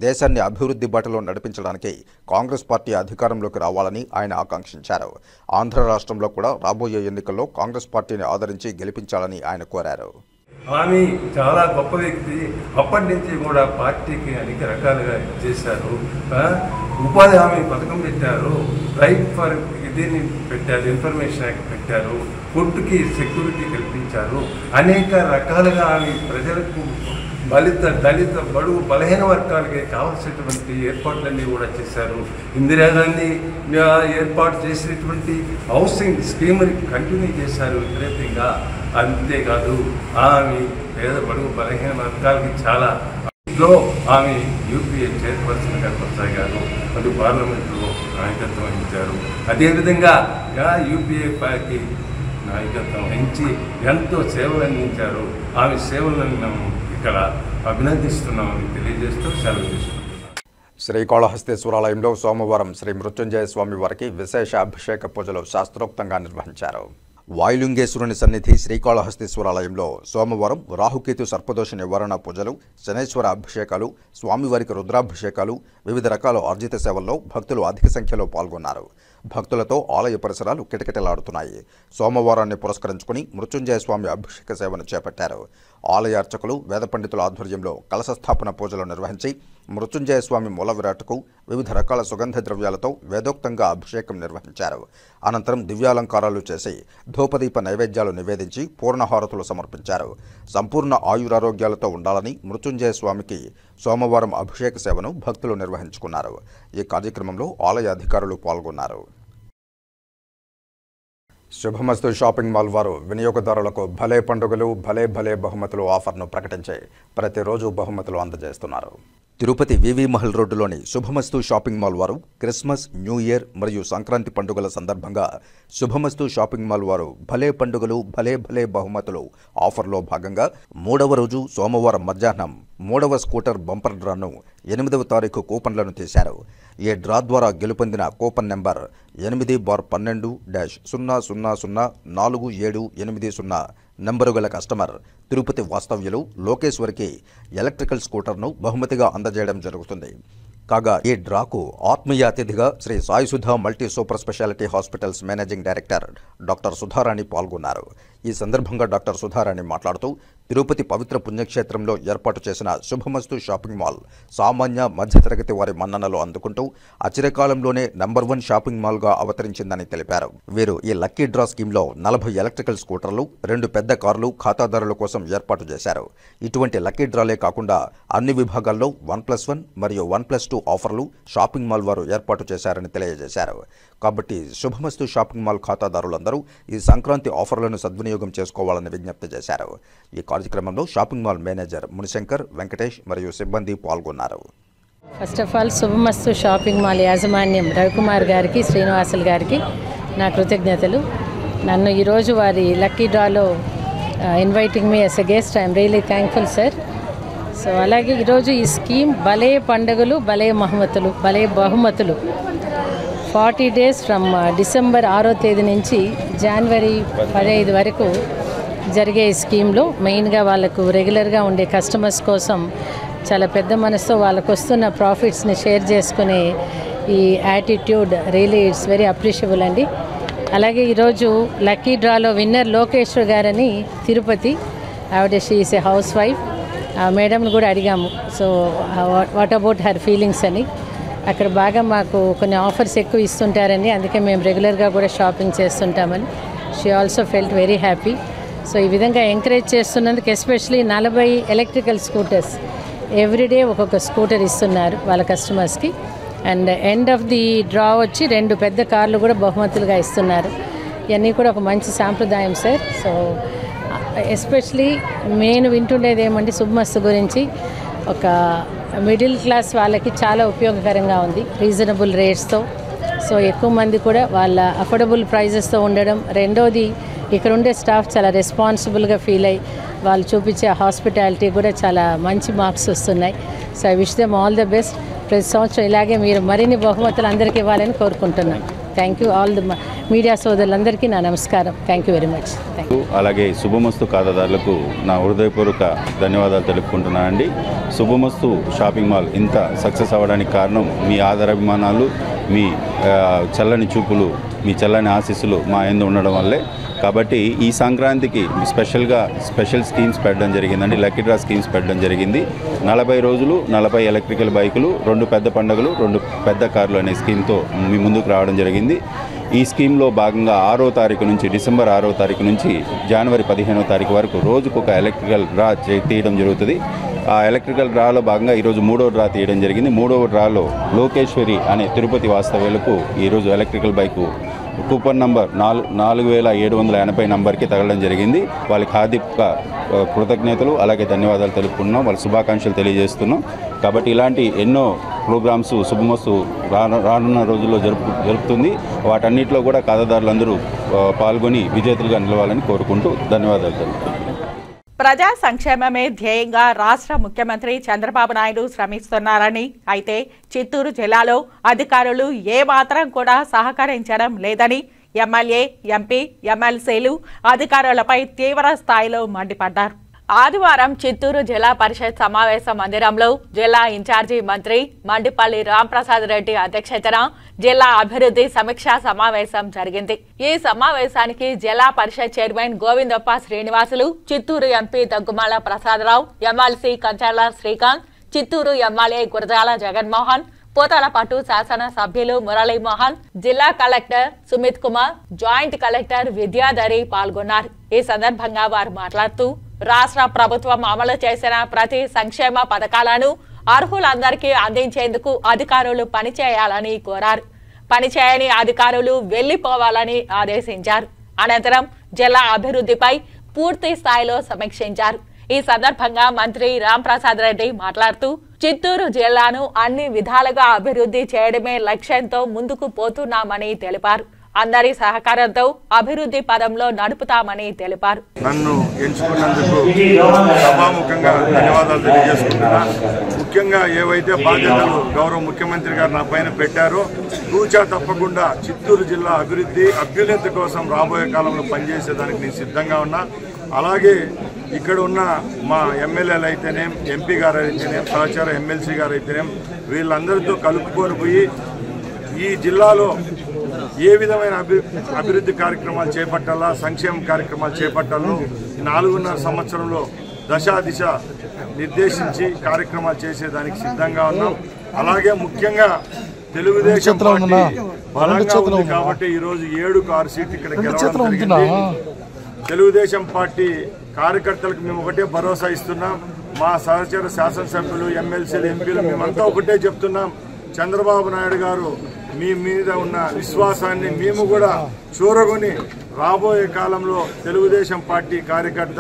దేశాన్ని అభివృద్ధి బాటలో నడిపించడానికి కాంగ్రెస్ పార్టీ అధికారంలోకి రావాలని ఆయన ఆకాంక్షించారు. ఆంధ్ర రాష్ట్రంలో కూడా రాబోయే ఎన్నికల్లో కాంగ్రెస్ పార్టీని ఆదరించి గెలిపించాలని ఆయన కోరారు. ఆమె చాలా గొప్ప వ్యక్తి. అప్పటి నుంచి కూడా పార్టీకి అనేక రకాలుగా చేశారు. ఉపాధి హామీ పథకం పెట్టారు, రైట్ ఫర్ ఇదిని పెట్టారు, ఇన్ఫర్మేషన్ యాక్ట్ పెట్టారు, ఫుడ్కి సెక్యూరిటీ కల్పించారు. అనేక రకాలుగా ఆమె ప్రజలకు దళిత బడుగు బలహీన వర్గాలకి కావాల్సినటువంటి ఏర్పాట్లన్నీ కూడా చేశారు. ఇందిరాగాంధీ ఏర్పాటు చేసినటువంటి హౌసింగ్ స్కీమ్ని కంటిన్యూ చేశారు విపరీతంగా. అంతేకాదు ఆమె పేద బడుగు బలహీన వర్గాలకి చాలా లో ఆమె యూపీఏ చైర్పర్సన్గా కొనసాగారు. అటు పార్లమెంట్లో నాయకత్వం వహించారు. అదేవిధంగా యూపీఏ పార్టీ నాయకత్వం వహించి ఎంతో సేవలు అందించారు. ఆమె సేవలను మేము ఇక్కడ అభినందిస్తున్నామని తెలియజేస్తూ సెలవు తీసుకుంటున్నాం. శ్రీకాళహస్తీశ్వరాలయంలో సోమవారం శ్రీ మృత్యుంజయ స్వామి వారికి విశేష అభిషేక పూజలు శాస్త్రోక్తంగా నిర్వహించారు. వాయులింగేశ్వరుని సన్నిధి శ్రీకాళహస్తీశ్వరాలయంలో సోమవారం రాహుకేతు సర్పదోష నివారణ పూజలు, శనేశ్వర అభిషేకాలు, స్వామివారికి రుద్రాభిషేకాలు, వివిధ రకాల ఆర్జిత సేవల్లో భక్తులు అధిక సంఖ్యలో పాల్గొన్నారు. భక్తులతో ఆలయ పరిసరాలు కిటకిటలాడుతున్నాయి. సోమవారాన్ని పురస్కరించుకుని మృత్యుంజయ స్వామి అభిషేక సేవను చేపట్టారు. ఆలయ అర్చకులు, వేద పండితుల ఆధ్వర్యంలో కలశస్థాపన పూజలు నిర్వహించి మృత్యుంజయ స్వామి మూల విరాట్కు వివిధ రకాల సుగంధ ద్రవ్యాలతో వేదోక్తంగా అభిషేకం నిర్వహించారు. అనంతరం దివ్యాలంకారాలు చేసి ధూపదీప నైవేద్యాలు నివేదించి పూర్ణహారతులు సమర్పించారు. సంపూర్ణ ఆయురారోగ్యాలతో ఉండాలని మృత్యుంజయ స్వామికి సోమవారం అభిషేక సేవను భక్తులు నిర్వహించుకున్నారు. ఈ కార్యక్రమంలో ఆలయ అధికారులు పాల్గొన్నారు. శుభమస్తు షాపింగ్ మాల్ వారు వినియోగదారులకు భలే పండుగలు, భలే భలే బహుమతులు ఆఫర్ను ప్రకటించి ప్రతిరోజు బహుమతులు అందజేస్తున్నారు. తిరుపతి వివి మహల్ రోడ్డులోని శుభమస్తు షాపింగ్ మాల్ వారు క్రిస్మస్, న్యూ ఇయర్ మరియు సంక్రాంతి పండుగల సందర్భంగా శుభమస్తు షాపింగ్ మాల్ వారు భలే పండుగలు, భలే భలే బహుమతులు ఆఫర్లో భాగంగా 3వ రోజు సోమవారం మధ్యాహ్నం 3వ స్కూటర్ బంపర్ డ్రాను 8వ తారీఖు కూపన్లను తీశారు. ఈ డ్రా ద్వారా గెలుపొందిన కూపన్ నెంబర్ 8/12-00004780 నంబరు గల కస్టమర్ తిరుపతి వాస్తవ్యులు లోకేశ్వరికి ఎలక్ట్రికల్ స్కూటర్ను బహుమతిగా అందజేయడం జరుగుతుంది. కాగా ఈ డ్రాకు ఆత్మీయ అతిథిగా Shri Sai Sudha multi super speciality hospitals managing director doctor Sudharani పాల్గొన్నారు. ఈ సందర్భంగా డాక్టర్ సుధారాణి మాట్లాడుతూ తిరుపతి పవిత్ర పుణ్యక్షేత్రంలో ఏర్పాటు చేసిన శుభమస్తు షాపింగ్ మాల్ సామాన్య మధ్యతరగతి వారి మన్ననలు అందుకుంటూ అచిరకాలంలోనే నంబర్ 1 షాపింగ్ మాల్గా అవతరించిందని తెలిపారు. వీరు ఈ లక్కీ డ్రా స్కీమ్లో 40 ఎలక్ట్రికల్ స్కూటర్లు, 2 పెద్ద కార్లు ఖాతాదారుల కోసం ఏర్పాటు చేశారు. ఇటువంటి లక్కీ డ్రాలే కాకుండా అన్ని విభాగాల్లో 1+1 మరియు 1+2 ఆఫర్లు షాపింగ్ మాల్ వారు ఏర్పాటు చేశారని తెలియజేశారు. కాబట్టి శుభమస్తు షాపింగ్ మాల్ ఖాతాదారులందరూ ఈ సంక్రాంతి ఆఫర్లను సద్వినియోగం చేసుకోవాలని విజ్ఞప్తి చేశారు. ఈ కార్యక్రమంలో shopping mall manager Munishankar, Venkatesh మరియు సిబ్బంది పాల్గొన్నారు. First of all Subhamastu shopping mall యాజమాన్యం రవికుమార్ గారికి, శ్రీనివాసులు గారికి నా కృతజ్ఞతలు. నన్ను ఈరోజు వారి లక్కీ డ్రాలో inviting me as a guest. I'm really thankful sir. So అలాగే ఈరోజు ఈ స్కీమ్ భలే పండుగలు, భలే బహుమతులు 40 డేస్ ఫ్రమ్ డిసెంబర్ 6వ తేదీ నుంచి జనవరి 15 వరకు జరిగే ఈ స్కీమ్లో మెయిన్గా వాళ్ళకు రెగ్యులర్గా ఉండే కస్టమర్స్ కోసం చాలా పెద్ద మనసుతో వాళ్ళకు వస్తున్న ప్రాఫిట్స్ని షేర్ చేసుకునే ఈ attitude really it's very appreciable అండి. అలాగే ఈరోజు లక్కీ డ్రాలో విన్నర్ లోకేశ్వర్ గారని తిరుపతి, ఆవిడ she is a house wife. మేడంని కూడా అడిగాము, so what about her feelings అని. అక్కడ బాగా మాకు కొన్ని ఆఫర్స్ ఎక్కువ ఇస్తుంటారని, అందుకే మేము రెగ్యులర్గా కూడా షాపింగ్ చేస్తుంటామని. She also felt very happy. So ఈ విధంగా ఎంకరేజ్ చేస్తున్నందుకు ఎస్పెషలీ 40 ఎలక్ట్రికల్ స్కూటర్స్ ఎవ్రీడే ఒక్కొక్క స్కూటర్ ఇస్తున్నారు వాళ్ళ కస్టమర్స్కి. And end of the draw వచ్చి 2 పెద్ద కార్లు కూడా బహుమతులుగా ఇస్తున్నారు. ఇవన్నీ కూడా ఒక మంచి సాంప్రదాయం సార్. సో ఎస్పెషలీ నేను వింటుండేది ఏమంటే శుభమస్తు గురించి ఒక మిడిల్ క్లాస్ వాళ్ళకి చాలా ఉపయోగకరంగా ఉంది, రీజనబుల్ రేట్స్తో. సో ఎక్కువ మంది కూడా వాళ్ళ అఫోర్డబుల్ ప్రైజెస్తో ఉండడం. రెండోది ఇక్కడ ఉండే స్టాఫ్ చాలా రెస్పాన్సిబుల్గా ఫీల్ అయ్యి వాళ్ళు చూపించే హాస్పిటాలిటీ కూడా చాలా మంచి మార్క్స్ వస్తున్నాయి. So I wish them all the best. ప్రతి సంవత్సరం ఇలాగే మీరు మరిన్ని బహుమతులు అందరికీ ఇవ్వాలని కోరుకుంటున్నాను. Thank you all the media సోదరులందరికీ నా నమస్కారం. Thank you very much. అలాగే శుభమస్తు ఖాతాదారులకు నా హృదయపూర్వక ధన్యవాదాలు తెలుపుకుంటున్నానండి. శుభమస్తు షాపింగ్ మాల్ ఇంత సక్సెస్ అవ్వడానికి కారణం మీ ఆదరాభిమానాలు, మీ చల్లని చూపులు, మీ చల్లని ఆశీస్సులు మా యందు ఉండడం వల్లే. కాబట్టి ఈ సంక్రాంతికి స్పెషల్ స్కీమ్స్ పెట్టడం జరిగిందండి. లక్కీ డ్రా స్కీమ్స్ పెట్టడం జరిగింది. 40 రోజులు 40 ఎలక్ట్రికల్ బైకులు, 2 పెద్ద పండుగలు, 2 పెద్ద కార్లు అనే స్కీమ్తో మీ ముందుకు రావడం జరిగింది. ఈ స్కీమ్లో భాగంగా 6వ తారీఖు నుంచి డిసెంబర్ 6వ తారీఖు నుంచి జనవరి 15వ తారీఖు వరకు రోజుకొక ఎలక్ట్రికల్ డ్రా తీయడం జరుగుతుంది. ఆ ఎలక్ట్రికల్ డ్రాలో భాగంగా ఈరోజు 3వ డ్రా తీయడం జరిగింది. 3వ డ్రాలో లోకేశ్వరి అనే తిరుపతి వాస్తవ్యులకు ఈరోజు ఎలక్ట్రికల్ బైకు కూపన్ నంబర్ 4780 నంబర్కి తగలడం జరిగింది. వాళ్ళకి హార్దిక కృతజ్ఞతలు అలాగే ధన్యవాదాలు తెలుపుకున్నాం, వాళ్ళ శుభాకాంక్షలు తెలియజేస్తున్నాం. కాబట్టి ఇలాంటి ఎన్నో ప్రోగ్రామ్స్ శుభమస్తు రానున్న రోజుల్లో జరుపుతుంది. వాటన్నిటిలో కూడా ఖాతాదారులందరూ పాల్గొని విజేతలుగా నిలవాలని కోరుకుంటూ ధన్యవాదాలు తెలుపుతున్నాం. ప్రజా సంక్షేమమే ధ్యేయంగా రాష్ట్ర ముఖ్యమంత్రి చంద్రబాబు నాయుడు శ్రమిస్తున్నారని, అయితే చిత్తూరు జిల్లాలో అధికారులు ఏమాత్రం కూడా సహకరించడం లేదని ఎమ్మెల్యే, ఎంపీ, ఎమ్మెల్సీలు అధికారులపై తీవ్ర స్థాయిలో మండిపడ్డారు. ఆదివారం చిత్తూరు జిల్లా పరిషత్ సమావేశ మందిరంలో జిల్లా ఇన్ఛార్జి మంత్రి మండిపల్లి రాంప్రసాద్ రెడ్డి అధ్యక్షతన జిల్లా అభివృద్ధి సమీక్షా సమావేశం జరిగింది. ఈ సమావేశానికి Zilla Parishad chairman Govindappa Srinivasulu, Chittoor MP Daggumala Prasadarao, MLC Kancharla Srikanth, Chittoor MLA Gurajala Jaganmohan, Pothalapatu శాసన సభ్యులు మురళీమోహన్, జిల్లా collector Sumit Kumar, joint collector Vidyadhari పాల్గొన్నారు. ఈ సందర్భంగా వారు మాట్లాడుతూ రాష్ట్ర ప్రభుత్వం అమలు చేసిన ప్రతి సంక్షేమ పథకాలను అర్హులందరికీ అందించేందుకు అధికారులు పనిచేయాలని కోరారు. పనిచేయని అధికారులు వెళ్లిపోవాలని ఆదేశించారు. అనంతరం జిల్లా అభివృద్ధిపై పూర్తి స్థాయిలో సమీక్షించారు. ఈ సందర్భంగా మంత్రి రాంప్రసాద్ రెడ్డి మాట్లాడుతూ చిత్తూరు జిల్లాను అన్ని విధాలుగా అభివృద్ధి చేయడమే లక్ష్యంతో ముందుకు పోతున్నామని తెలిపారు. అందరి సహకారంతో అభివృద్ధి పదంలో నడుపుతామని తెలిపారు. నన్ను ఎంచుకున్నందుకు సభాముఖంగా ధన్యవాదాలు తెలియజేసుకుంటున్నా. ముఖ్యంగా ఏవైతే బాధ్యతలు గౌరవ ముఖ్యమంత్రి గారు నా పైన పెట్టారో తూచా తప్పకుండా చిత్తూరు జిల్లా అభ్యున్నతి కోసం రాబోయే కాలంలో పనిచేసేదానికి నేను సిద్ధంగా ఉన్నా. అలాగే ఇక్కడ ఉన్న మా ఎమ్మెల్యేలు అయితేనేం, ఎంపీ గారు అయితేనేం, సహచార ఎమ్మెల్సీ గారు అయితేనేం వీళ్ళందరితో కలుపుకొని పోయి ఈ జిల్లాలో ఏ విధమైన అభివృద్ధి కార్యక్రమాలు చేపట్టాలా, సంక్షేమ కార్యక్రమాలు చేపట్టాలో 4.5 సంవత్సరంలో దిశ నిర్దేశించి కార్యక్రమాలు చేసేదానికి సిద్ధంగా ఉన్నాం. అలాగే ముఖ్యంగా తెలుగుదేశం పార్టీ బలంగా ఉంది కాబట్టి ఈరోజు 7కు 6 సీట్లు ఇక్కడ గెలవడం జరిగింది. తెలుగుదేశం పార్టీ కార్యకర్తలకు మేము ఒకటే భరోసా ఇస్తున్నాం. మా సహచర శాసనసభ్యులు, ఎమ్మెల్సీలు, ఎంపీలు మేమంతా ఒకటే చెప్తున్నాం. చంద్రబాబు నాయుడు గారు మీ మీద ఉన్న విశ్వాసాన్ని మేము కూడా చూరగొని రాబోయే కాలంలో తెలుగుదేశం పార్టీ కార్యకర్త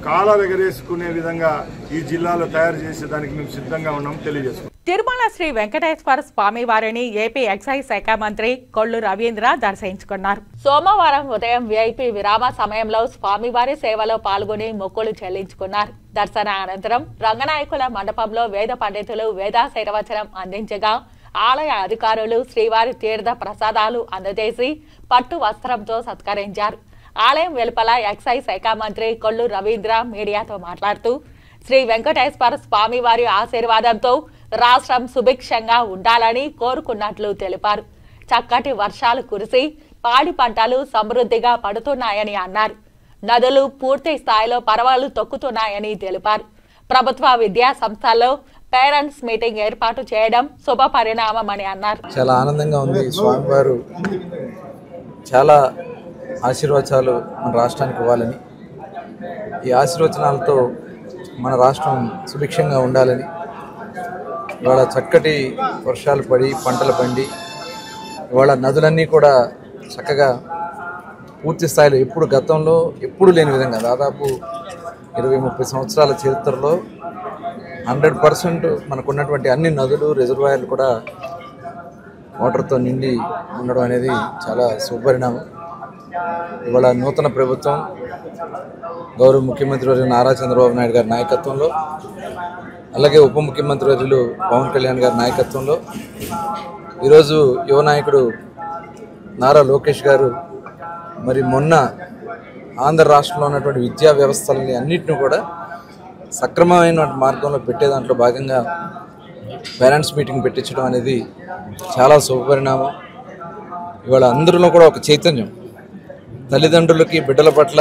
కాలాలు ఎగరేసుకునే విధంగా ఈ జిల్లాలో తయారు చేసేదానికి మేము సిద్ధంగా ఉన్నాం తెలియజేస్తున్నాం. తిరుమల శ్రీ వెంకటేశ్వర స్వామి వారిని ఏపీ ఎక్సైజ్ శాఖ మంత్రి కొల్లు రవీంద్ర దర్శించుకున్నారు. సోమవారం ఉదయం విఐపి విరామ సమయంలో స్వామివారి సేవలో పాల్గొని మొక్కులు చెల్లించుకున్నారు. దర్శన అనంతరం రంగనాయకుల మండపంలో వేద పండితులు వేదాశీర్వచనం అందించగా ఆలయ అధికారులు శ్రీవారి తీర్థ ప్రసాదాలు అందజేసి పట్టు వస్త్రంతో సత్కరించారు. ఆలయం వెలుపల ఎక్సైజ్ శాఖ మంత్రి కొల్లు రవీంద్ర మీడియాతో మాట్లాడుతూ శ్రీ వెంకటేశ్వర స్వామివారి ఆశీర్వాదంతో రాష్ట్రం సుభిక్షంగా ఉండాలని కోరుకున్నట్లు తెలిపారు. చక్కటి వర్షాలు కురిసి పాడి పంటలు సమృద్ధిగా పడుతున్నాయని అన్నారు. నదులు పూర్తి స్థాయిలో పరవళ్లు తొక్కుతున్నాయని తెలిపారు. ప్రభుత్వ విద్యా సంస్థల్లో పేరెంట్స్ మీటింగ్ ఏర్పాటు చేయడం శుభ పరిణామమని అన్నారు. చాలా ఆనందంగా ఉంది. స్వామివారు చాలా ఆశీర్వచనాలు మన రాష్ట్రానికి ఇవ్వాలని, ఈ ఆశీర్వచనాలతో మన రాష్ట్రం సుభిక్షంగా ఉండాలని, ఇవాళ చక్కటి వర్షాలు పడి పంటలు పండి ఇవాళ నదులన్నీ కూడా చక్కగా పూర్తి స్థాయిలో ఎప్పుడు గతంలో ఎప్పుడు లేని విధంగా దాదాపు 20-30 సంవత్సరాల చరిత్రలో 100% మనకున్నటువంటి అన్ని నదులు రిజర్వాయర్లు కూడా వాటర్తో నిండి ఉండడం అనేది చాలా శుభపరిణామం. ఇవాళ నూతన ప్రభుత్వం గౌరవ ముఖ్యమంత్రి వర్యులు నారా చంద్రబాబు నాయుడు గారి నాయకత్వంలో, అలాగే ఉప ముఖ్యమంత్రి వర్యులు పవన్ కళ్యాణ్ గారి నాయకత్వంలో ఈరోజు యువ నాయకుడు నారా లోకేష్ గారు మరి మొన్న ఆంధ్ర రాష్ట్రంలో ఉన్నటువంటి విద్యా వ్యవస్థలని అన్నింటినీ కూడా సక్రమమైన మార్గంలో పెట్టే దాంట్లో భాగంగా పేరెంట్స్ మీటింగ్ పెట్టించడం అనేది చాలా శుభపరిణామం. ఇవాళ అందరిలో కూడా ఒక చైతన్యం, తల్లిదండ్రులకి బిడ్డల పట్ల,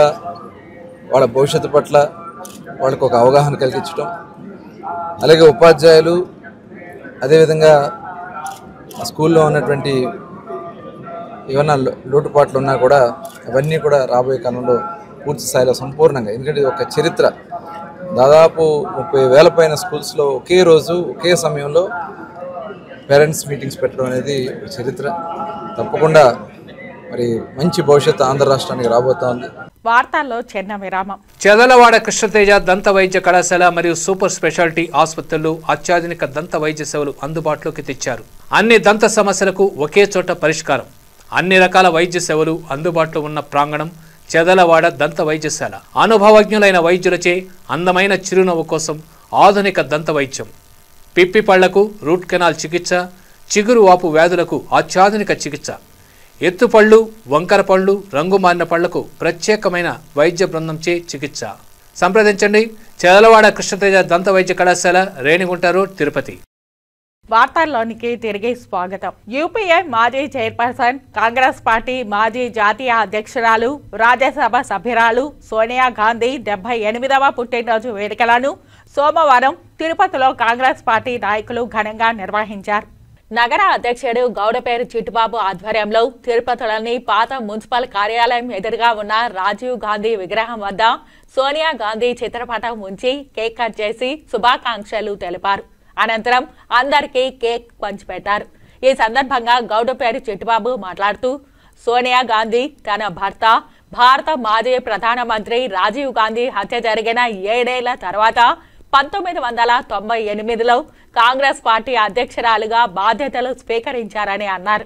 వాళ్ళ భవిష్యత్తు పట్ల వాళ్ళకు ఒక అవగాహన కలిగించడం, అలాగే ఉపాధ్యాయులు అదేవిధంగా స్కూల్లో ఉన్నటువంటి ఏమైనా లోటుపాట్లు ఉన్నా కూడా అవన్నీ కూడా రాబోయే కాలంలో పూర్తి స్థాయిలో సంపూర్ణంగా, ఎందుకంటే ఒక చరిత్ర దాదాపు 30,000 పైన స్కూల్స్లో ఒకే రోజు ఒకే సమయంలో పేరెంట్స్ మీటింగ్స్ పెట్టడం అనేది చరిత్ర. తప్పకుండా మరి మంచి భవిష్యత్తు ఆంధ్ర రాష్ట్రానికి రాబోతోంది. వార్తల్లో చిన్న విరామం. చదలవాడ కృష్ణతేజ దంత వైద్య కళాశాల మరియు సూపర్ స్పెషాలిటీ ఆసుపత్రులు అత్యాధునిక దంత వైద్య సేవలు అందుబాటులోకి తెచ్చారు. అన్ని దంత సమస్యలకు ఒకే చోట పరిష్కారం. అన్ని రకాల వైద్య సేవలు అందుబాటులో ఉన్న ప్రాంగణం చదలవాడ దంత వైద్యశాల. అనుభవజ్ఞులైన వైద్యులచే అందమైన చిరునవ్వు కోసం ఆధునిక దంత వైద్యం, పిప్పి పళ్లకు రూట్ కెనాల్ చికిత్స, చిగురు వాపు వ్యాధులకు అత్యాధునిక చికిత్స, ఎత్తుపళ్ళు, వంకర పళ్ళు, రంగు మారిన పళ్లకు ప్రత్యేకమైన వైద్య బృందంచే చికిత్స. సంప్రదించండి చదలవాడ కృష్ణతేజ దంత వైద్య కళాశాల, రేణిగుంట రోడ్, తిరుపతి. వార్తల్లోనికి తిరిగి స్వాగతం. యూపీఏ మాజీ చైర్పర్సన్, కాంగ్రెస్ పార్టీ మాజీ జాతీయ అధ్యక్షురాలు, రాజ్యసభ సభ్యురాలు సోనియా గాంధీ 78వ పుట్టినరోజు వేడుకలను సోమవారం తిరుపతిలో కాంగ్రెస్ పార్టీ నాయకులు ఘనంగా నిర్వహించారు. నగర అధ్యక్షుడు గౌడపేరు చిట్టుబాబు ఆధ్వర్యంలో తిరుపతిలోని పాత మున్సిపల్ కార్యాలయం ఎదురుగా ఉన్న రాజీవ్ గాంధీ విగ్రహం వద్ద సోనియా గాంధీ చిత్రపటం ఉంచి కేక్ కట్ చేసి శుభాకాంక్షలు తెలిపారు. అనంతరం అందరికీ కేక్ పంచిపెట్టారు. ఈ సందర్భంగా గౌడపేరు చిట్టుబాబు మాట్లాడుతూ సోనియా గాంధీ తన భర్త భారత మాజీ ప్రధానమంత్రి రాజీవ్ గాంధీ హత్య జరిగిన 7 ఏళ్ల తర్వాత 1998లో కాంగ్రెస్ పార్టీ అధ్యక్షురాలుగా బాధ్యతలు స్వీకరించారని అన్నారు.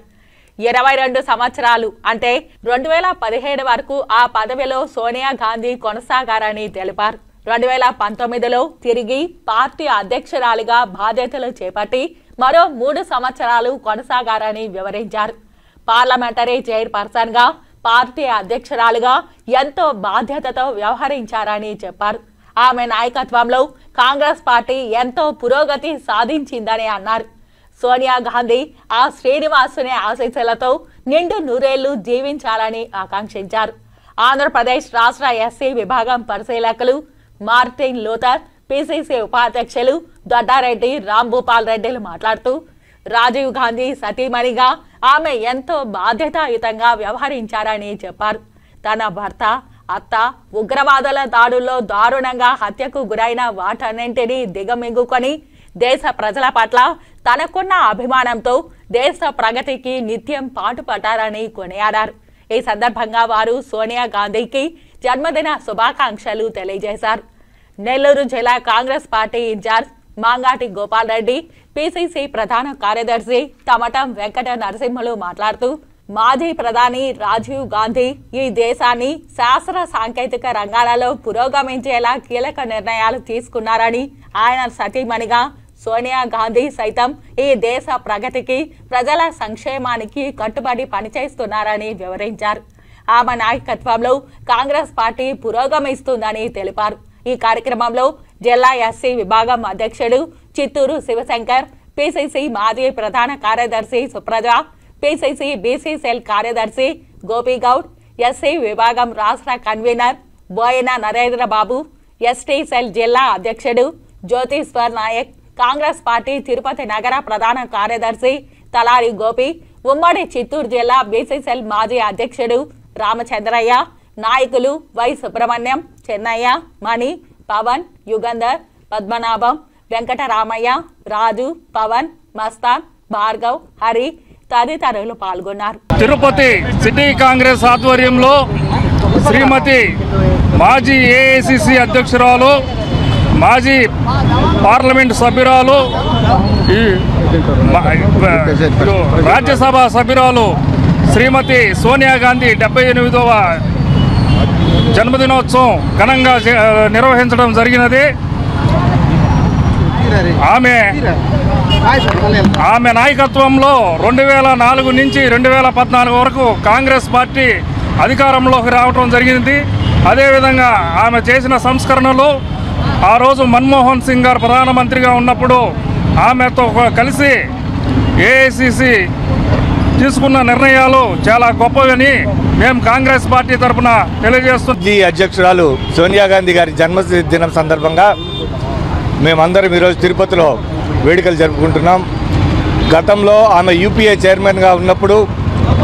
22 సంవత్సరాలు అంటే 2017 వరకు ఆ పదవిలో సోనియా గాంధీ కొనసాగారని తెలిపారు. 2019లో తిరిగి పార్టీ అధ్యక్షురాలిగా బాధ్యతలు చేపట్టి మరో 3 సంవత్సరాలు కొనసాగారని వివరించారు. పార్లమెంటరీ చైర్పర్సన్ గా, పార్టీ అధ్యక్షురాలుగా ఎంతో బాధ్యతతో వ్యవహరించారని చెప్పారు. ఆమె నాయకత్వంలో కాంగ్రెస్ పార్టీ ఎంతో పురోగతి సాధించిందని అన్నారు. సోనియా గాంధీ ఆ శ్రీనివాసుని ఆశీస్సులతో నిండు నూరేళ్లు జీవించాలని ఆకాంక్షించారు. ఆంధ్రప్రదేశ్ రాష్ట్ర ఎస్సీ విభాగం పరిశీలకులు మార్టిన్ లూథర్ పిసిసి ఉపాధ్యక్షులు దొడ్డారెడ్డి రాంభూపాల్ రెడ్డిలు మాట్లాడుతూ రాజీవ్ గాంధీ సతీమణిగా ఆమె ఎంతో బాధ్యతాయుతంగా వ్యవహరించారని చెప్పారు. తన భర్త అత్త ఉగ్రవాదుల దాడుల్లో దారుణంగా హత్యకు గురైన వాటన్నింటినీ దిగమింగుకొని దేశ ప్రజల పట్ల తనకున్న అభిమానంతో దేశ ప్రగతికి నిత్యం పాటుపడ్డారని కొనియాడారు. ఈ సందర్భంగా వారు సోనియా గాంధీకి జన్మదిన శుభాకాంక్షలు తెలియజేశారు. నెల్లూరు జిల్లా Congress party in charge Mangati Gopal Reddy, PCC ప్రధాన కార్యదర్శి తమటం వెంకట నరసింహులు మాట్లాడుతూ మాజీ ప్రధాని రాజీవ్ గాంధీ ఈ దేశాన్ని శాస్త్ర సాంకేతిక రంగాలలో పురోగమించేలా కీలక నిర్ణయాలు తీసుకున్నారని, ఆయన సతీమణిగా సోనియా గాంధీ సైతం ఈ దేశ ప్రగతికి ప్రజల సంక్షేమానికి కట్టుబడి పనిచేస్తున్నారని వివరించారు. ఆమె నాయకత్వంలో కాంగ్రెస్ పార్టీ పురోగమిస్తుందని తెలిపారు. ఈ కార్యక్రమంలో జిల్లా ఎస్సీ విభాగం అధ్యక్షుడు చిత్తూరు శివశంకర్, పిసిసి మాజీ ప్రధాన కార్యదర్శి సుప్రజ, పిసిసి బీసీ సెల్ కార్యదర్శి గోపిగౌడ్, ఎస్సీ విభాగం రాష్ట్ర convener Boyana Narendra Babu, ST cell జిల్లా అధ్యక్షుడు జ్యోతిశ్వర్ నాయక్, కాంగ్రెస్ పార్టీ తిరుపతి నగర ప్రధాన కార్యదర్శి తలారి గోపి, ఉమ్మడి చిత్తూరు జిల్లా బీసీ సెల్ మాజీ అధ్యక్షుడు రామచంద్రయ్య, నాయకులు వై సుబ్రహ్మణ్యం, చెన్నయ్య, మణి, పవన్, యుగంధర్, పద్మనాభం, వెంకటరామయ్య, రాజు, పవన్, మస్తాన్, భార్గవ్, హరి తదితరులు పాల్గొన్నారు. తిరుపతి సిటీ కాంగ్రెస్ ఆధ్వర్యంలో శ్రీమతి మాజీ ఏఐసిసి అధ్యక్షురాలు, మాజీ పార్లమెంటు సభ్యురాలు, రాజ్యసభ సభ్యురాలు శ్రీమతి సోనియా గాంధీ 78వ జన్మదినోత్సవం ఘనంగా నిర్వహించడం జరిగినది. ఆమె నాయకత్వంలో 2004 నుంచి 2014 వరకు కాంగ్రెస్ పార్టీ అధికారంలోకి రావడం జరిగింది. అదేవిధంగా ఆమె చేసిన సంస్కరణలు ఆ రోజు మన్మోహన్ సింగ్ గారు ప్రధానమంత్రిగా ఉన్నప్పుడు ఆమెతో కలిసి ఏఐసిసి తీసుకున్న నిర్ణయాలు చాలా గొప్పవని మేము కాంగ్రెస్ పార్టీ తరఫున తెలియజేస్తున్నాం. అధ్యక్షురాలు సోనియా గాంధీ గారి జన్మదినం సందర్భంగా మేమందరం ఈరోజు తిరుపతిలో వేడుకలు జరుపుకుంటున్నాం. గతంలో ఆమె యూపీఏ చైర్మన్గా ఉన్నప్పుడు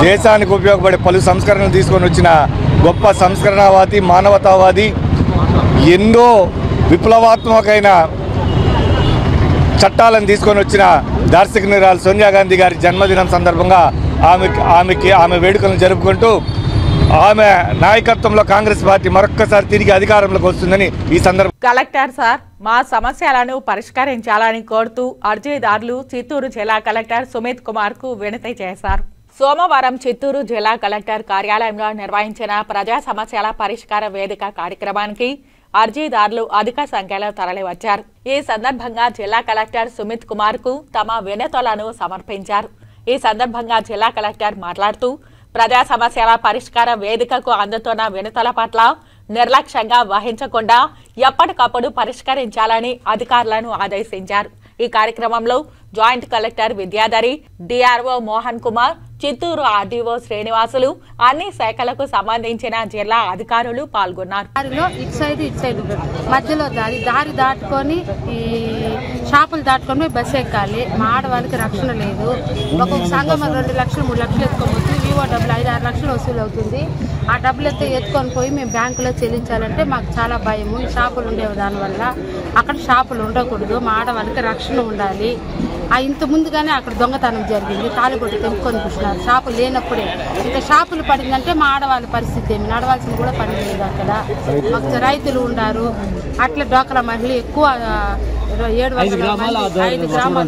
దేశానికి ఉపయోగపడే పలు సంస్కరణలు తీసుకొని వచ్చిన గొప్ప సంస్కరణవాది, మానవతావాది, ఎన్నో విప్లవాత్మకమైన చట్టాలను తీసుకొని వచ్చిన దార్శనికురాలు సోనియా గాంధీ గారి జన్మదినం సందర్భంగా ఆమె వేడుకలను జరుపుకుంటూ ఆమె నాయకత్వంలో కాంగ్రెస్ పార్టీ మరొక్కసారి తిరిగి అధికారంలోకి వస్తుందని ఈ సందర్భంగా కలెక్టర్ సార్, మా సమస్యలను పరిష్కరించాలని కోరుతూ అర్జీదారులు చిత్తూరు జిల్లా కలెక్టర్ సుమిత్ కుమార్ కు వినతి చేశారు. సోమవారం చిత్తూరు జిల్లా కలెక్టర్ కార్యాలయంలో నిర్వహించిన ప్రజా సమస్యల పరిష్కార వేదిక కార్యక్రమానికి అర్జీదారులు అధిక సంఖ్యలో తరలివచ్చారు. ఈ సందర్భంగా జిల్లా కలెక్టర్ సుమిత్ కుమార్ కు తమ వినతులను సమర్పించారు. ఈ సందర్భంగా జిల్లా కలెక్టర్ మాట్లాడుతూ ప్రజా సమస్యల పరిష్కార వేదికకు అందుతున్న వినతుల పట్ల నిర్లక్ష్యంగా వహించకుండా ఎప్పటికప్పుడు పరిష్కరించాలని అధికారులను ఆదేశించారు. ఈ కార్యక్రమంలో joint collector Vidyadhari, DRO Mohan Kumar, Chittoor RDO Srinivasulu, అన్ని శాఖలకు సంబంధించిన జిల్లా అధికారులు పాల్గొన్నారు. ఇటు సైడ్ మధ్యలో దారి దాటుకొని ఈ షాపులు దాటుకొని బస్సు ఎక్కాలి. మా ఆడవాళ్ళకి రక్షణ లేదు. ఒక్కొక్క సంఘం 2 లక్షలు 3 లక్షలు ఎత్తుకోవచ్చు. వివో డబ్బులు 5-6 లక్షలు వసూలు అవుతుంది. ఆ డబ్బులు ఎత్తుకొని పోయి మేము బ్యాంకులో చెల్లించాలంటే మాకు చాలా భయము. ఈ షాపులు ఉండేవి, దానివల్ల అక్కడ షాపులు ఉండకూడదు. మా ఆడవాళ్ళకి రక్షణ ఉండాలి. ఇంత ముందుగానే అక్కడ దొంగతనం జరిగింది. తాలిబొట్టు తెంపుకొని కూర్చున్నారు షాపులు లేనప్పుడే. ఇంకా షాపులు పడిందంటే మా ఆడవాళ్ళ పరిస్థితి ఏమి, నడవాల్సింది కూడా పని లేదు. అక్కడ మాకు రైతులు ఉన్నారు. అట్లా డోక్రా మహిళలు ఎక్కువ 5 గ్రామాలు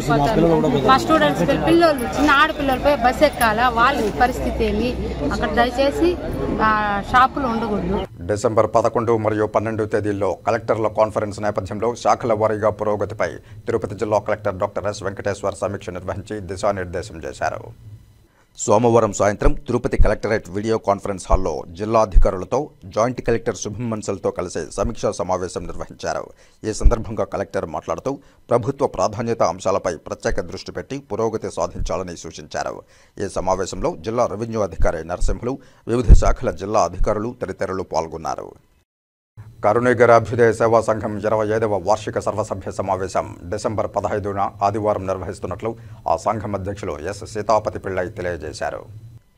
పోతారు. మా స్టూడెంట్స్ పిల్లలు, చిన్న ఆడపిల్లలపై బస్సు ఎక్కాలా, వాళ్ళ పరిస్థితి ఏమి. అక్కడ దయచేసి షాపులు ఉండకూడదు. డిసెంబర్ 11 మరియు 12 తేదీల్లో కలెక్టర్ల కాన్ఫరెన్స్ నేపథ్యంలో శాఖల వారీగా పురోగతిపై తిరుపతి జిల్లా కలెక్టర్ డాక్టర్ ఎస్ వెంకటేశ్వర్ సమీక్ష నిర్వహించి దిశానిర్దేశం చేశారు. సోమవారం సాయంత్రం తిరుపతి కలెక్టరేట్ వీడియో కాన్ఫరెన్స్ హాల్లో జిల్లా అధికారులతో జాయింట్ కలెక్టర్ శుభం మన్సల్తో కలిసి సమీక్షా సమావేశం నిర్వహించారు. ఈ సందర్భంగా కలెక్టర్ మాట్లాడుతూ ప్రభుత్వ ప్రాధాన్యత అంశాలపై ప్రత్యేక దృష్టి పెట్టి పురోగతి సాధించాలని సూచించారు. ఈ సమావేశంలో జిల్లా రెవెన్యూ అధికారి నరసింహులు, వివిధ శాఖల జిల్లా అధికారులు తదితరులు పాల్గొన్నారు. కరుణీగర్ అభ్యుదయ సేవా సంఘం 25వ వార్షిక సర్వసభ్య సమావేశం డిసెంబర్ 15న ఆదివారం నిర్వహిస్తున్నట్లు ఆ సంఘం అధ్యక్షులు ఎస్ సీతాపతి పిళ్ళై తెలియజేశారు.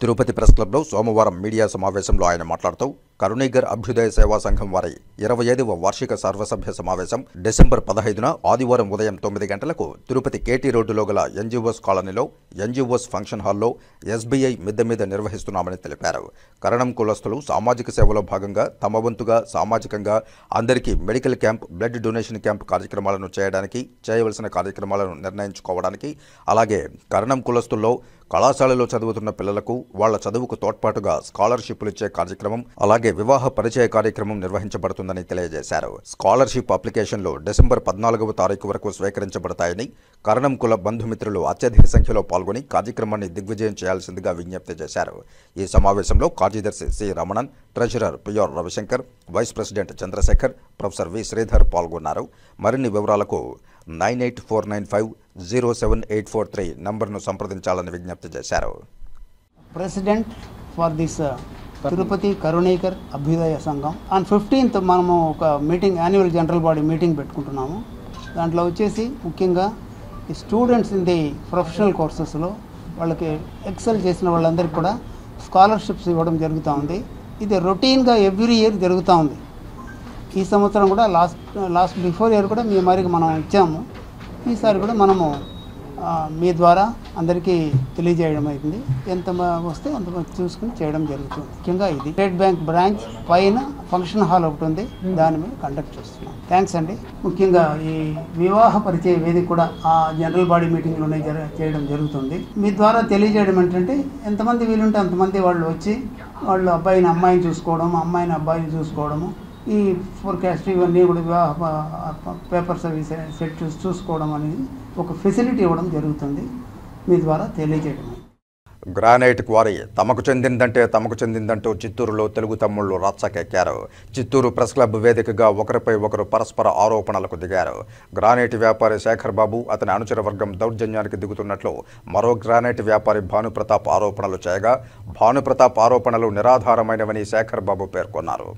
తిరుపతి ప్రెస్ క్లబ్లో సోమవారం మీడియా సమావేశంలో ఆయన మాట్లాడుతూ కరుణీగర్ అభ్యుదయ సేవా సంఘం వారి 25వ వార్షిక సర్వసభ్య సమావేశం డిసెంబర్ 15న ఆదివారం ఉదయం 9 గంటలకు తిరుపతి కేటీ రోడ్డులో గల ఎన్జీఓస్ కాలనీలో ఎన్జీఓస్ ఫంక్షన్ హాల్లో ఎస్బీఐ మిద్దె మీద నిర్వహిస్తున్నామని తెలిపారు. కరణం కులస్తులు సామాజిక సేవలో భాగంగా తమ వంతుగా సామాజికంగా అందరికీ medical camp, blood donation camp కార్యక్రమాలను చేయడానికి, చేయవలసిన కార్యక్రమాలను నిర్ణయించుకోవడానికి, అలాగే కరణం కులస్తుల్లో కళాశాలలో చదువుతున్న పిల్లలకు వాళ్ల చదువుకు తోడ్పాటుగా స్కాలర్షిప్లు ఇచ్చే కార్యక్రమం, అలాగే వివాహ పరిచయ కార్యక్రమం నిర్వహించబడుతుందని తెలియజేశారు. స్కాలర్షిప్ అప్లికేషన్లు డిసెంబర్ 14వ తారీఖు వరకు స్వీకరించబడతాయని, కరణం కుల బంధుమిత్రులు అత్యధిక సంఖ్యలో పాల్గొని కార్యక్రమాన్ని దిగ్విజయం చేయాల్సిందిగా విజ్ఞప్తి చేశారు. ఈ సమావేశంలో కార్యదర్శి C Ramanan, treasurer PR Ravishankar, vice president Chandrasekhar, professor V Sridhar పాల్గొన్నారు. మరిన్ని వివరాలకు 9849507843 నంబర్ను సంప్రదించాలని విజ్ఞప్తి చేశారు. President for this Tirupati Karunikar Abhyudaya Sangham on 15th మనము ఒక meeting, annual general body meeting పెట్టుకుంటున్నాము. దాంట్లో వచ్చేసి ముఖ్యంగా ఈ స్టూడెంట్స్ ఇన్ ది ప్రొఫెషనల్ కోర్సెస్లో వాళ్ళకి ఎక్సెల్ చేసిన వాళ్ళందరికీ కూడా స్కాలర్షిప్స్ ఇవ్వడం జరుగుతూ ఉంది. ఇది రొటీన్గా ఎవ్రీ ఇయర్ జరుగుతూ ఉంది. ఈ సంవత్సరం కూడా లాస్ట్ బిఫోర్ ఇయర్ కూడా మీ మరికి మనం ఇచ్చాము. ఈసారి కూడా మనము మీ ద్వారా అందరికీ తెలియజేయడం అవుతుంది. ఎంత వస్తే అంత చూసుకుని చేయడం జరుగుతుంది. ముఖ్యంగా ఇది స్టేట్ బ్యాంక్ బ్రాంచ్ పైన ఫంక్షన్ హాల్ ఒకటి ఉంది, దాని మీద కండక్ట్ చేస్తున్నాం. థ్యాంక్స్ అండి. ముఖ్యంగా ఈ వివాహ పరిచయ వేదిక కూడా ఆ జనరల్ బాడీ మీటింగ్లోనే చేయడం జరుగుతుంది. మీ ద్వారా తెలియజేయడం ఏంటంటే ఎంతమంది వీలుంటే అంతమంది వాళ్ళు వచ్చి వాళ్ళు అబ్బాయిని అమ్మాయిని చూసుకోవడం, అమ్మాయిని అబ్బాయిని చూసుకోవడము, ఈ ఫోర్కాస్ట్ ఇవన్నీ కూడా వివాహ పేపర్స్ అవి సెట్ చూసుకోవడం అనేది ఒక ఫెసిలిటీ ఇవ్వడం జరుగుతుంది. మీ ద్వారా తెలియజేయడం. గ్రానైట్ క్వారీ తమకు చెందిందంటూ చిత్తూరులో తెలుగు తమ్ముళ్లు రచ్చకెక్కారు. చిత్తూరు ప్రెస్ క్లబ్ వేదికగా ఒకరిపై ఒకరు పరస్పర ఆరోపణలకు దిగారు. గ్రానైట్ వ్యాపారి శేఖర్ బాబు, అతని అనుచర వర్గం దౌర్జన్యానికి దిగుతున్నట్లు మరో గ్రానైట్ వ్యాపారి భానుప్రతాప్ ఆరోపణలు చేయగా, భానుప్రతాప్ ఆరోపణలు నిరాధారమైనవని శేఖర్ బాబు పేర్కొన్నారు.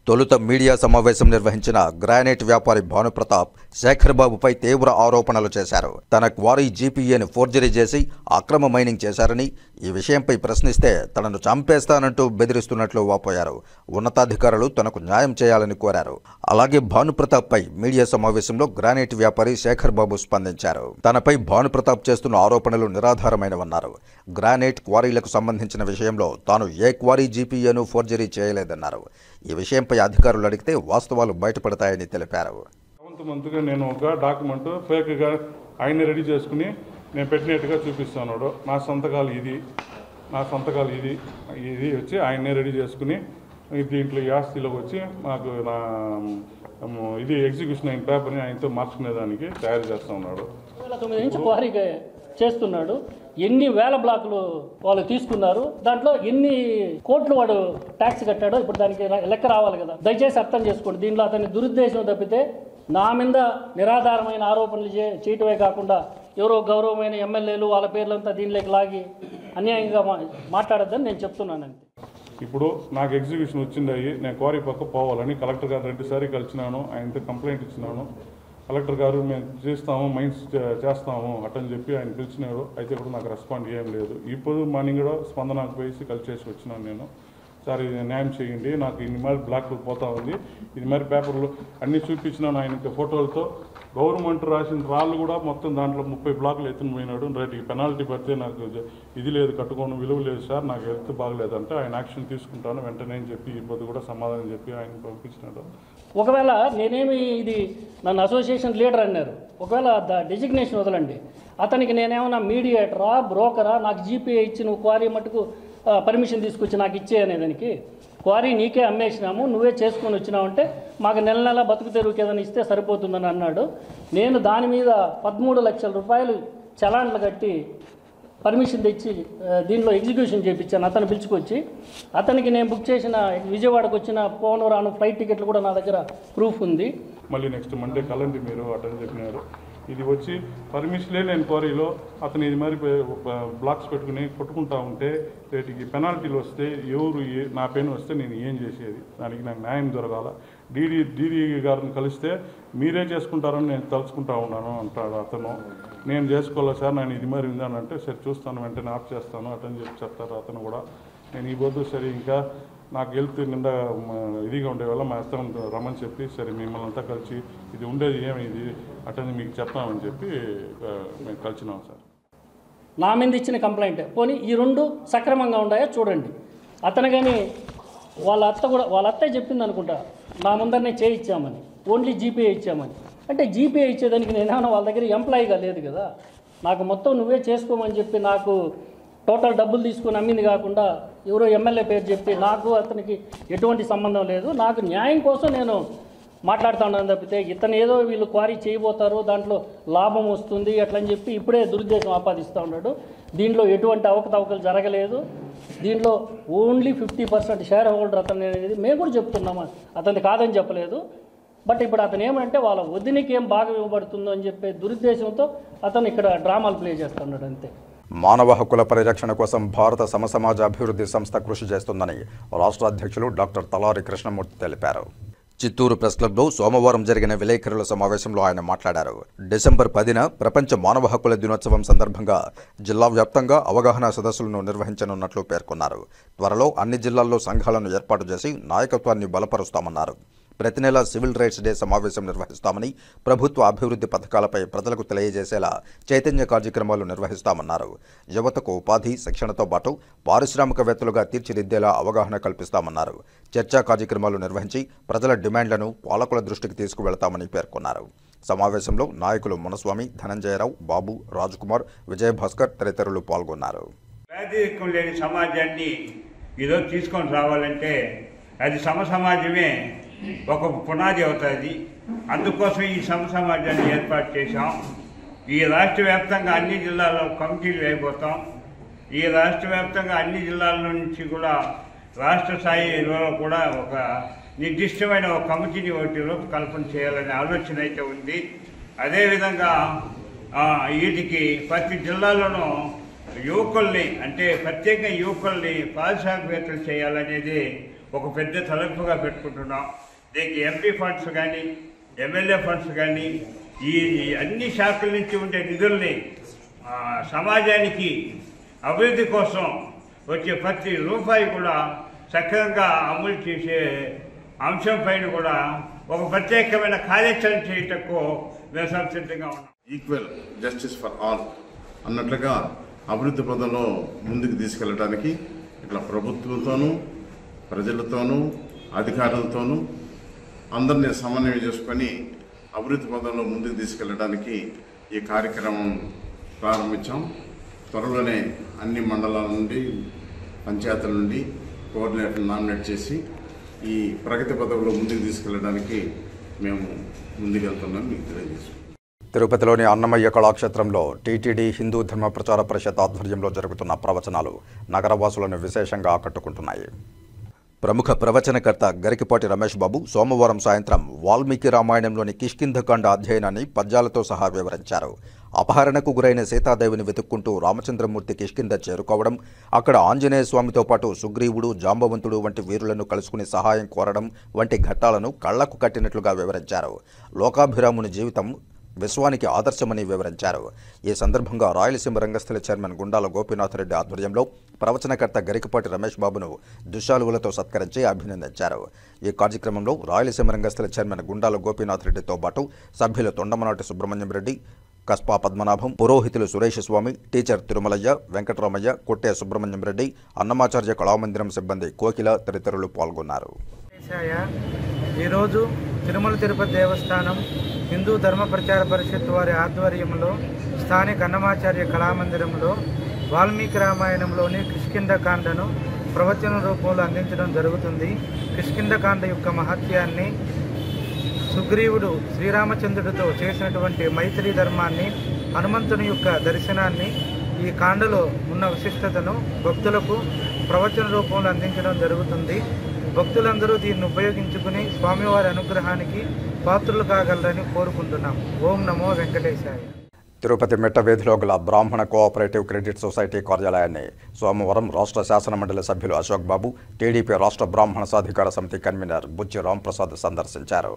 తొలుత మీడియా సమావేశం నిర్వహించిన గ్రానైట్ వ్యాపారి భానుప్రతాప్ శేఖర్ బాబుపై తీవ్ర ఆరోపణలు చేశారు. తన క్వారీ జీపీఏను ఫోర్జరీ చేసి అక్రమ మైనింగ్ చేశారని, ఈ విషయంపై ప్రశ్నిస్తే తనను చంపేస్తానంటూ బెదిరిస్తున్నట్లు వాపోయారు. ఉన్నతాధికారులు తనకు న్యాయం చేయాలని కోరారు. అలాగే భానుప్రతాప్పై మీడియా సమావేశంలో గ్రానైట్ వ్యాపారి శేఖర్ బాబు స్పందించారు. తనపై భానుప్రతాప్ చేస్తున్న ఆరోపణలు నిరాధారమైనవన్నారు. గ్రానైట్ క్వారీలకు సంబంధించిన విషయంలో తాను ఏ క్వారీ జీపీఏను ఫోర్జరీ చేయలేదన్నారు. ఈ విషయంపై అధికారులు అడిగితే వాస్తవాలు బయటపడతాయని తెలిపారు. మంత్గా నేను ఒక డాక్యుమెంట్ ఫేక్గా ఆయన రెడీ చేసుకుని నేను పెట్టినట్టుగా చూపిస్తున్నాడు. నా సంతకాలు ఇది వచ్చి ఆయనే రెడీ చేసుకుని దీంట్లో ఈ ఆస్తిలోకి వచ్చి నాకు నా ఇది ఎగ్జిక్యూషన్ అయిన పేపర్ని ఆయనతో మార్చుకునేదానికి తయారు చేస్తూ ఉన్నాడు. 2009 నుంచి క్వారీ చేస్తున్నాడు. ఎన్ని వేల బ్లాకులు వాళ్ళు తీసుకున్నారు, దాంట్లో ఎన్ని కోట్లు వాడు ట్యాక్స్ కట్టాడో ఇప్పుడు దానికి లెక్క రావాలి కదా. దయచేసి అర్థం చేసుకోండి. దీంట్లో అతని దురుద్దేశం తప్పితే నా మీద నిరాధారమైన ఆరోపణలు చేయటమే కాకుండా ఎవరో గౌరవమైన ఎమ్మెల్యేలు వాళ్ళ పేర్లంతా దీనిలోకి లాగి అన్యాయంగా మాట్లాడద్దని నేను చెప్తున్నానండి. ఇప్పుడు నాకు ఎగ్జిక్యూషన్ వచ్చింది, నేను క్వారీ పక్క పోవాలని కలెక్టర్ గారు 2 సార్లు కలిసినాను. ఆయనతో కంప్లైంట్ ఇచ్చినాను. కలెక్టర్ గారు మేము చేస్తాము, మైన్స్ చేస్తాము అట్టని చెప్పి ఆయన పిలిచినారు. అయితే కూడా నాకు రెస్పాండ్ ఏం లేదు. ఇప్పుడు మార్నింగ్ కూడా స్పందనకు పోయి కలిసేసి వచ్చినాను నేను. సార్ ఇది న్యాయం చేయండి, నాకు ఇన్ని మరి బ్లాక్లు పోతా ఉంది, ఇది మరి పేపర్లు అన్నీ చూపించినాను ఆయనకి ఫోటోలతో. గవర్నమెంట్ రాసిన రాళ్ళు కూడా మొత్తం దాంట్లో 30 బ్లాకులు ఎత్తుని పోయినాడు. రేటుకి పెనాల్టీ పడితే నాకు ఇది లేదు, కట్టుకోవడం విలువ లేదు సార్, నాకు హెల్త్ బాగలేదంటే ఆయన యాక్షన్ తీసుకుంటాను వెంటనే అని చెప్పి ఇప్పుడు కూడా సమాధానం చెప్పి ఆయన పంపించినాడు. ఒకవేళ నేనేమి ఇది నన్ను అసోసియేషన్ లీడర్ అన్నారు, ఒకవేళ డెసిగ్నేషన్ వదలండి, అతనికి నేనేమన్నా మీడియేటరా, బ్రోకరా, నాకు జీపీఏ ఇచ్చి నువ్వు క్వారీ మట్టుకు పర్మిషన్ తీసుకొచ్చి నాకు ఇచ్చే అనేదానికి, క్వారీ నీకే అమ్మేసినాము నువ్వే చేసుకొని వచ్చినావు అంటే మాకు నెల నెల బతుకు తెరువుకి ఏదైనా ఇస్తే సరిపోతుందని అన్నాడు. నేను దాని మీద 13 లక్షల రూపాయలు చలాన్లు కట్టి పర్మిషన్ తెచ్చి దీనిలో ఎగ్జిక్యూషన్ చేయించాను. అతను పిలుచుకొచ్చి అతనికి నేను బుక్ చేసిన విజయవాడకు వచ్చిన పోను రాను ఫ్లైట్ టికెట్లు కూడా నా దగ్గర ప్రూఫ్ ఉంది. మళ్ళీ నెక్స్ట్ మండే కలండి మీరు అటెండ్ చెప్పినారు. ఇది వచ్చి పర్మిషన్లే లేని క్వారీలో అతను ఇది మరి బ్లాక్స్ పెట్టుకుని కొట్టుకుంటా ఉంటే రేటికి పెనాల్టీలు వస్తే ఎవరు నా పైన వస్తే నేను ఏం చేసేది? దానికి నాకు న్యాయం జరగాల. డీడీ గారిని కలిస్తే మీరే చేసుకుంటారని నేను తలుచుకుంటా ఉన్నాను అంటాడు అతను. నేను చేసుకోలేదు సార్, నేను ఇది మరి ఉందానంటే సరే చూస్తాను, వెంటనే ఆఫ్ చేస్తాను అతని చెప్పి చెప్తారు అతను కూడా. నేను ఈ పొద్దు సరే ఇంకా నాకు హెల్త్ నిండా ఇదిగా ఉండే వల్ల మా అత్తను రమ్మని చెప్పి సరే మిమ్మల్ని అంతా కలిసి ఇది ఉండేది ఏమి ఇది అటని మీకు చెప్తామని చెప్పి మేము కలిసినాం సార్. నా మీద ఇచ్చిన కంప్లైంట్ పోనీ ఈ రెండు సక్రమంగా ఉన్నాయో చూడండి. అతను కానీ వాళ్ళ అత్తే చెప్పింది అనుకుంటా, నా ముందరనే చేయించామని, ఓన్లీ జీపీఏ ఇచ్చామని. అంటే జీపీఏ ఇచ్చేదానికి నేనేమన్నా వాళ్ళ దగ్గర ఎంప్లాయీగా లేదు కదా, నాకు మొత్తం నువ్వే చేసుకోమని చెప్పి నాకు టోటల్ డబ్బులు తీసుకుని అమ్మింది కాకుండా ఎవరో ఎమ్మెల్యే పేరు చెప్పి నాకు అతనికి ఎటువంటి సంబంధం లేదు. నాకు న్యాయం కోసం నేను మాట్లాడుతూ ఉన్నాను తప్పితే ఇతను ఏదో వీళ్ళు క్వారీ చేయబోతారు, దాంట్లో లాభం వస్తుంది అట్లని చెప్పి ఇప్పుడే దురుద్దేశం ఆపాదిస్తూ ఉన్నాడు. దీంట్లో ఎటువంటి అవకతవకలు జరగలేదు. దీంట్లో ఓన్లీ 50% షేర్ హోల్డర్ అతను అనేది మేము కూడా చెప్తున్నాము, అతనికి కాదని చెప్పలేదు. బట్ ఇప్పుడు అతను ఏమంటే వాళ్ళ వదినికి ఏం బాగా ఇవ్వబడుతుందో అని చెప్పే దురుద్దేశంతో అతను ఇక్కడ డ్రామాలు ప్లే చేస్తున్నాడు అంతే. మానవ హక్కుల పరిరక్షణ కోసం భారత సమసమాజ అభివృద్ధి సంస్థ కృషి చేస్తుందని రాష్ట్ర అధ్యక్షులు డాక్టర్ తలారి కృష్ణమూర్తి తెలిపారు. చిత్తూరు ప్రెస్ క్లబ్లో సోమవారం జరిగిన విలేకరుల సమావేశంలో ఆయన మాట్లాడారు. డిసెంబర్ 10న ప్రపంచ మానవ హక్కుల దినోత్సవం సందర్భంగా జిల్లా వ్యాప్తంగా అవగాహన సదస్సులను నిర్వహించనున్నట్లు పేర్కొన్నారు. త్వరలో అన్ని జిల్లాల్లో సంఘాలను ఏర్పాటు చేసి నాయకత్వాన్ని బలపరుస్తామన్నారు. ప్రతి నెల సివిల్ రైట్స్ డే సమావేశం నిర్వహిస్తామని, ప్రభుత్వ అభివృద్ధి పథకాలపై ప్రజలకు తెలియజేసేలా చైతన్య కార్యక్రమాలు నిర్వహిస్తామన్నారు. యువతకు ఉపాధి, శిక్షణతో పాటు పారిశ్రామికవేత్తలుగా తీర్చిదిద్దేలా అవగాహన కల్పిస్తామన్నారు. చర్చా కార్యక్రమాలు నిర్వహించి ప్రజల డిమాండ్లను పాలకుల దృష్టికి తీసుకువెళతామని పేర్కొన్నారు. సమావేశంలో నాయకులు మునస్వామి, ధనంజయరావు, బాబు, రాజ్కుమార్, విజయభాస్కర్ తదితరులు పాల్గొన్నారు. పేదరికం లేని సమాజాన్ని ఈరోజు తీసుకొని రావాలంటే అది సమసమాజమే ఒక పునాది అవుతుంది. అందుకోసం ఈ సమసమాజాన్ని ఏర్పాటు చేశాం. ఈ రాష్ట్ర వ్యాప్తంగా అన్ని జిల్లాల్లో కమిటీలు వేయబోతాం. ఈ రాష్ట్ర వ్యాప్తంగా అన్ని జిల్లాల నుంచి కూడా రాష్ట్ర స్థాయిలో కూడా ఒక నిర్దిష్టమైన ఒక కమిటీని ఒకటి రూపకల్పన చేయాలనే ఆలోచన అయితే ఉంది. అదేవిధంగా వీటికి ప్రతి జిల్లాలోనూ యువకుల్ని అంటే ప్రత్యేకంగా యువకుల్ని పారిశ్రామికవేత్తలు చేయాలనేది ఒక పెద్ద తలపుగా పెట్టుకుంటున్నాం. దీనికి ఎంపీ ఫండ్స్ కానీ ఎమ్మెల్యే ఫండ్స్ కానీ ఈ అన్ని శాఖల నుంచి ఉండే నిధుల్ని సమాజానికి అభివృద్ధి కోసం వచ్చే ప్రతి రూపాయి కూడా సక్రమంగా అమలు చేసే అంశం పైన కూడా ఒక ప్రత్యేకమైన కార్యాచరణ చేయటకు మేము సంసిద్ధంగా ఉన్నాం. ఈక్వల్ జస్టిస్ ఫర్ ఆల్ అన్నట్లుగా అభివృద్ధి పదంలో ముందుకు తీసుకెళ్ళడానికి ఇట్లా ప్రభుత్వంతోనూ ప్రజలతోనూ అధికారులతోనూ అందరినీ సమన్వయం చేసుకొని అభివృద్ధి పదంలో ముందుకు తీసుకెళ్ళడానికి ఈ కార్యక్రమం ప్రారంభించాం. త్వరలోనే అన్ని మండలాల నుండి పంచాయతీల నుండి కోఆర్డినేటర్ నామినేట్ చేసి ఈ ప్రగతి పదంలో ముందుకు తీసుకెళ్ళడానికి మేము ముందుకెళ్తున్నాం మీకు తెలియజేస్తాం. తిరుపతిలోని అన్నమయ్య కళాక్షేత్రంలో టీటీడీ హిందూ ధర్మ ప్రచార పరిషత్ ఆధ్వర్యంలో జరుగుతున్న ప్రవచనాలు నగరవాసులను విశేషంగా ఆకట్టుకుంటున్నాయి. ప్రముఖ ప్రవచనకర్త గరికపాటి రమేష్ బాబు సోమవారం సాయంత్రం వాల్మీకి రామాయణంలోని కిష్కింధకాండ అధ్యయనాన్ని పద్యాలతో సహా వివరించారు. అపహరణకు గురైన సీతాదేవిని వెతుక్కుంటూ రామచంద్రమూర్తి కిష్కింధ చేరుకోవడం, అక్కడ ఆంజనేయ స్వామితో పాటు సుగ్రీవుడు, జాంబవంతుడు వంటి వీరులను కలుసుకుని సహాయం కోరడం వంటి ఘట్టాలను కళ్లకు కట్టినట్లుగా వివరించారు. లోకాభిరాముని జీవితం విశ్వానికి ఆదర్శమని వివరించారు. ఈ సందర్భంగా రాయలసీమ రంగస్థల చైర్మన్ గుండాల గోపీనాథ్ రెడ్డి ఆధ్వర్యంలో ప్రవచనకర్త గరికపాటి రమేష్ బాబును దుశ్శాలువులతో సత్కరించి అభినందించారు. ఈ కార్యక్రమంలో రాయలసీమ రంగస్థల చైర్మన్ గుండాల గోపీనాథ్ రెడ్డితో పాటు సభ్యులు తొండమనాటి సుబ్రహ్మణ్యం రెడ్డి, కస్పా పద్మనాభం, పురోహితులు సురేష్ స్వామి, టీచర్ తిరుమలయ్య, వెంకటరామయ్య, కొట్టే సుబ్రహ్మణ్యం రెడ్డి, అన్నమాచార్య కళామందిరం సిబ్బంది కోకిల తదితరులు పాల్గొన్నారు. ఈరోజు తిరుమల తిరుపతి దేవస్థానం హిందూ ధర్మ ప్రచార పరిషత్ వారి ఆధ్వర్యంలో స్థానిక అన్నమాచార్య కళామందిరంలో వాల్మీకి రామాయణంలోని కిష్కింధకాండను ప్రవచన రూపంలో అందించడం జరుగుతుంది. కిష్కింధకాండ యొక్క మహత్యాన్ని, సుగ్రీవుడు శ్రీరామచంద్రుడితో చేసినటువంటి మైత్రి ధర్మాన్ని, హనుమంతుని యొక్క దర్శనాన్ని, ఈ కాండలో ఉన్న విశిష్టతను భక్తులకు ప్రవచన రూపంలో అందించడం జరుగుతుంది. భక్తులందరూ దీన్ని ఉపయోగించుకుని స్వామివారి అనుగ్రహానికి పాత్రులు కాగలరని కోరుకుంటున్నాం. ఓం నమో వెంకటేశాయ. తిరుపతి మెట్ట వీధిలో గల బ్రాహ్మణ కోఆపరేటివ్ క్రెడిట్ సొసైటీ కార్యాలయాన్ని సోమవారం రాష్ట్ర శాసనమండలి సభ్యులు అశోక్ బాబు, టీడీపీ రాష్ట్ర బ్రాహ్మణ సాధికార సమితి కన్వీనర్ బుచ్చి రాంప్రసాద్ సందర్శించారు.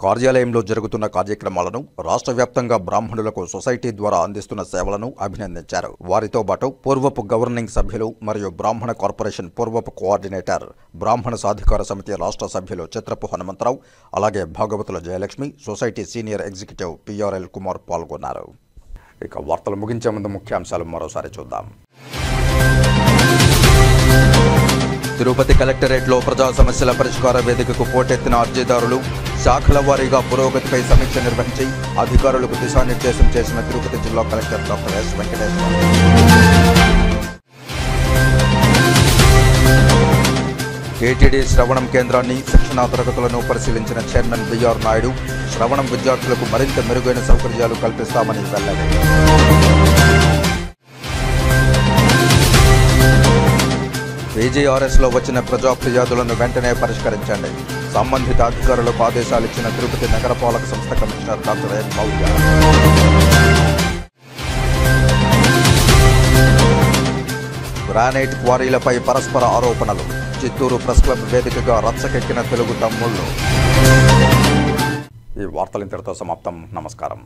కార్యాలయంలో జరుగుతున్న కార్యక్రమాలను, రాష్ట్ర వ్యాప్తంగా బ్రాహ్మణులకు సొసైటీ ద్వారా అందిస్తున్న సేవలను అభినందించారు. వారితో పాటు పూర్వపు గవర్నింగ్ సభ్యులు మరియు బ్రాహ్మణ కార్పొరేషన్ పూర్వపు కోఆర్డినేటర్, బ్రాహ్మణ సాధికార సమితి రాష్ట్ర సభ్యులు చిత్రపు హనుమంతరావు, అలాగే Bhagavatula Jayalakshmi, society senior executive PRL Kumar పాల్గొన్నారు. ఇక వార్తలు ముగించే ముందు ముఖ్యాంశాలు మరోసారి చూద్దాం. తిరుపతి కలెక్టరేట్లో ప్రజా సమస్యల పరిష్కార వేదికకు పోటెత్తిన అర్జీదారులు, శాఖల వారీగా పురోగతిపై సమీక్ష నిర్వహించి అధికారులకు దిశానిర్దేశం చేసిన తిరుపతి జిల్లా collector doctor yes Venkateswara. TTD శ్రవణం కేంద్రాన్ని, శిక్షణా తరగతులను పరిశీలించిన చైర్మన్ బిఆర్ నాయుడు, శ్రవణం విద్యార్థులకు మరింత మెరుగైన సౌకర్యాలు కల్పిస్తామని వెల్లడి. పీజీఆర్ఎస్లో వచ్చిన ప్రజా ఫిర్యాదులను వెంటనే పరిష్కరించండి. సంబంధిత అధికారులకు ఆదేశాలిచ్చిన తిరుపతి నగరపాలక సంస్థ commissioner doctor N Maurya. Granite క్వారీలపై పరస్పర ఆరోపణలు, చిత్తూరు ప్రెస్ క్లబ్ వేదికగా రచ్చకెక్కిన తెలుగు తమ్ముళ్ళు. ఈ వార్తలు ఇంతటితో సమాప్తం. నమస్కారం.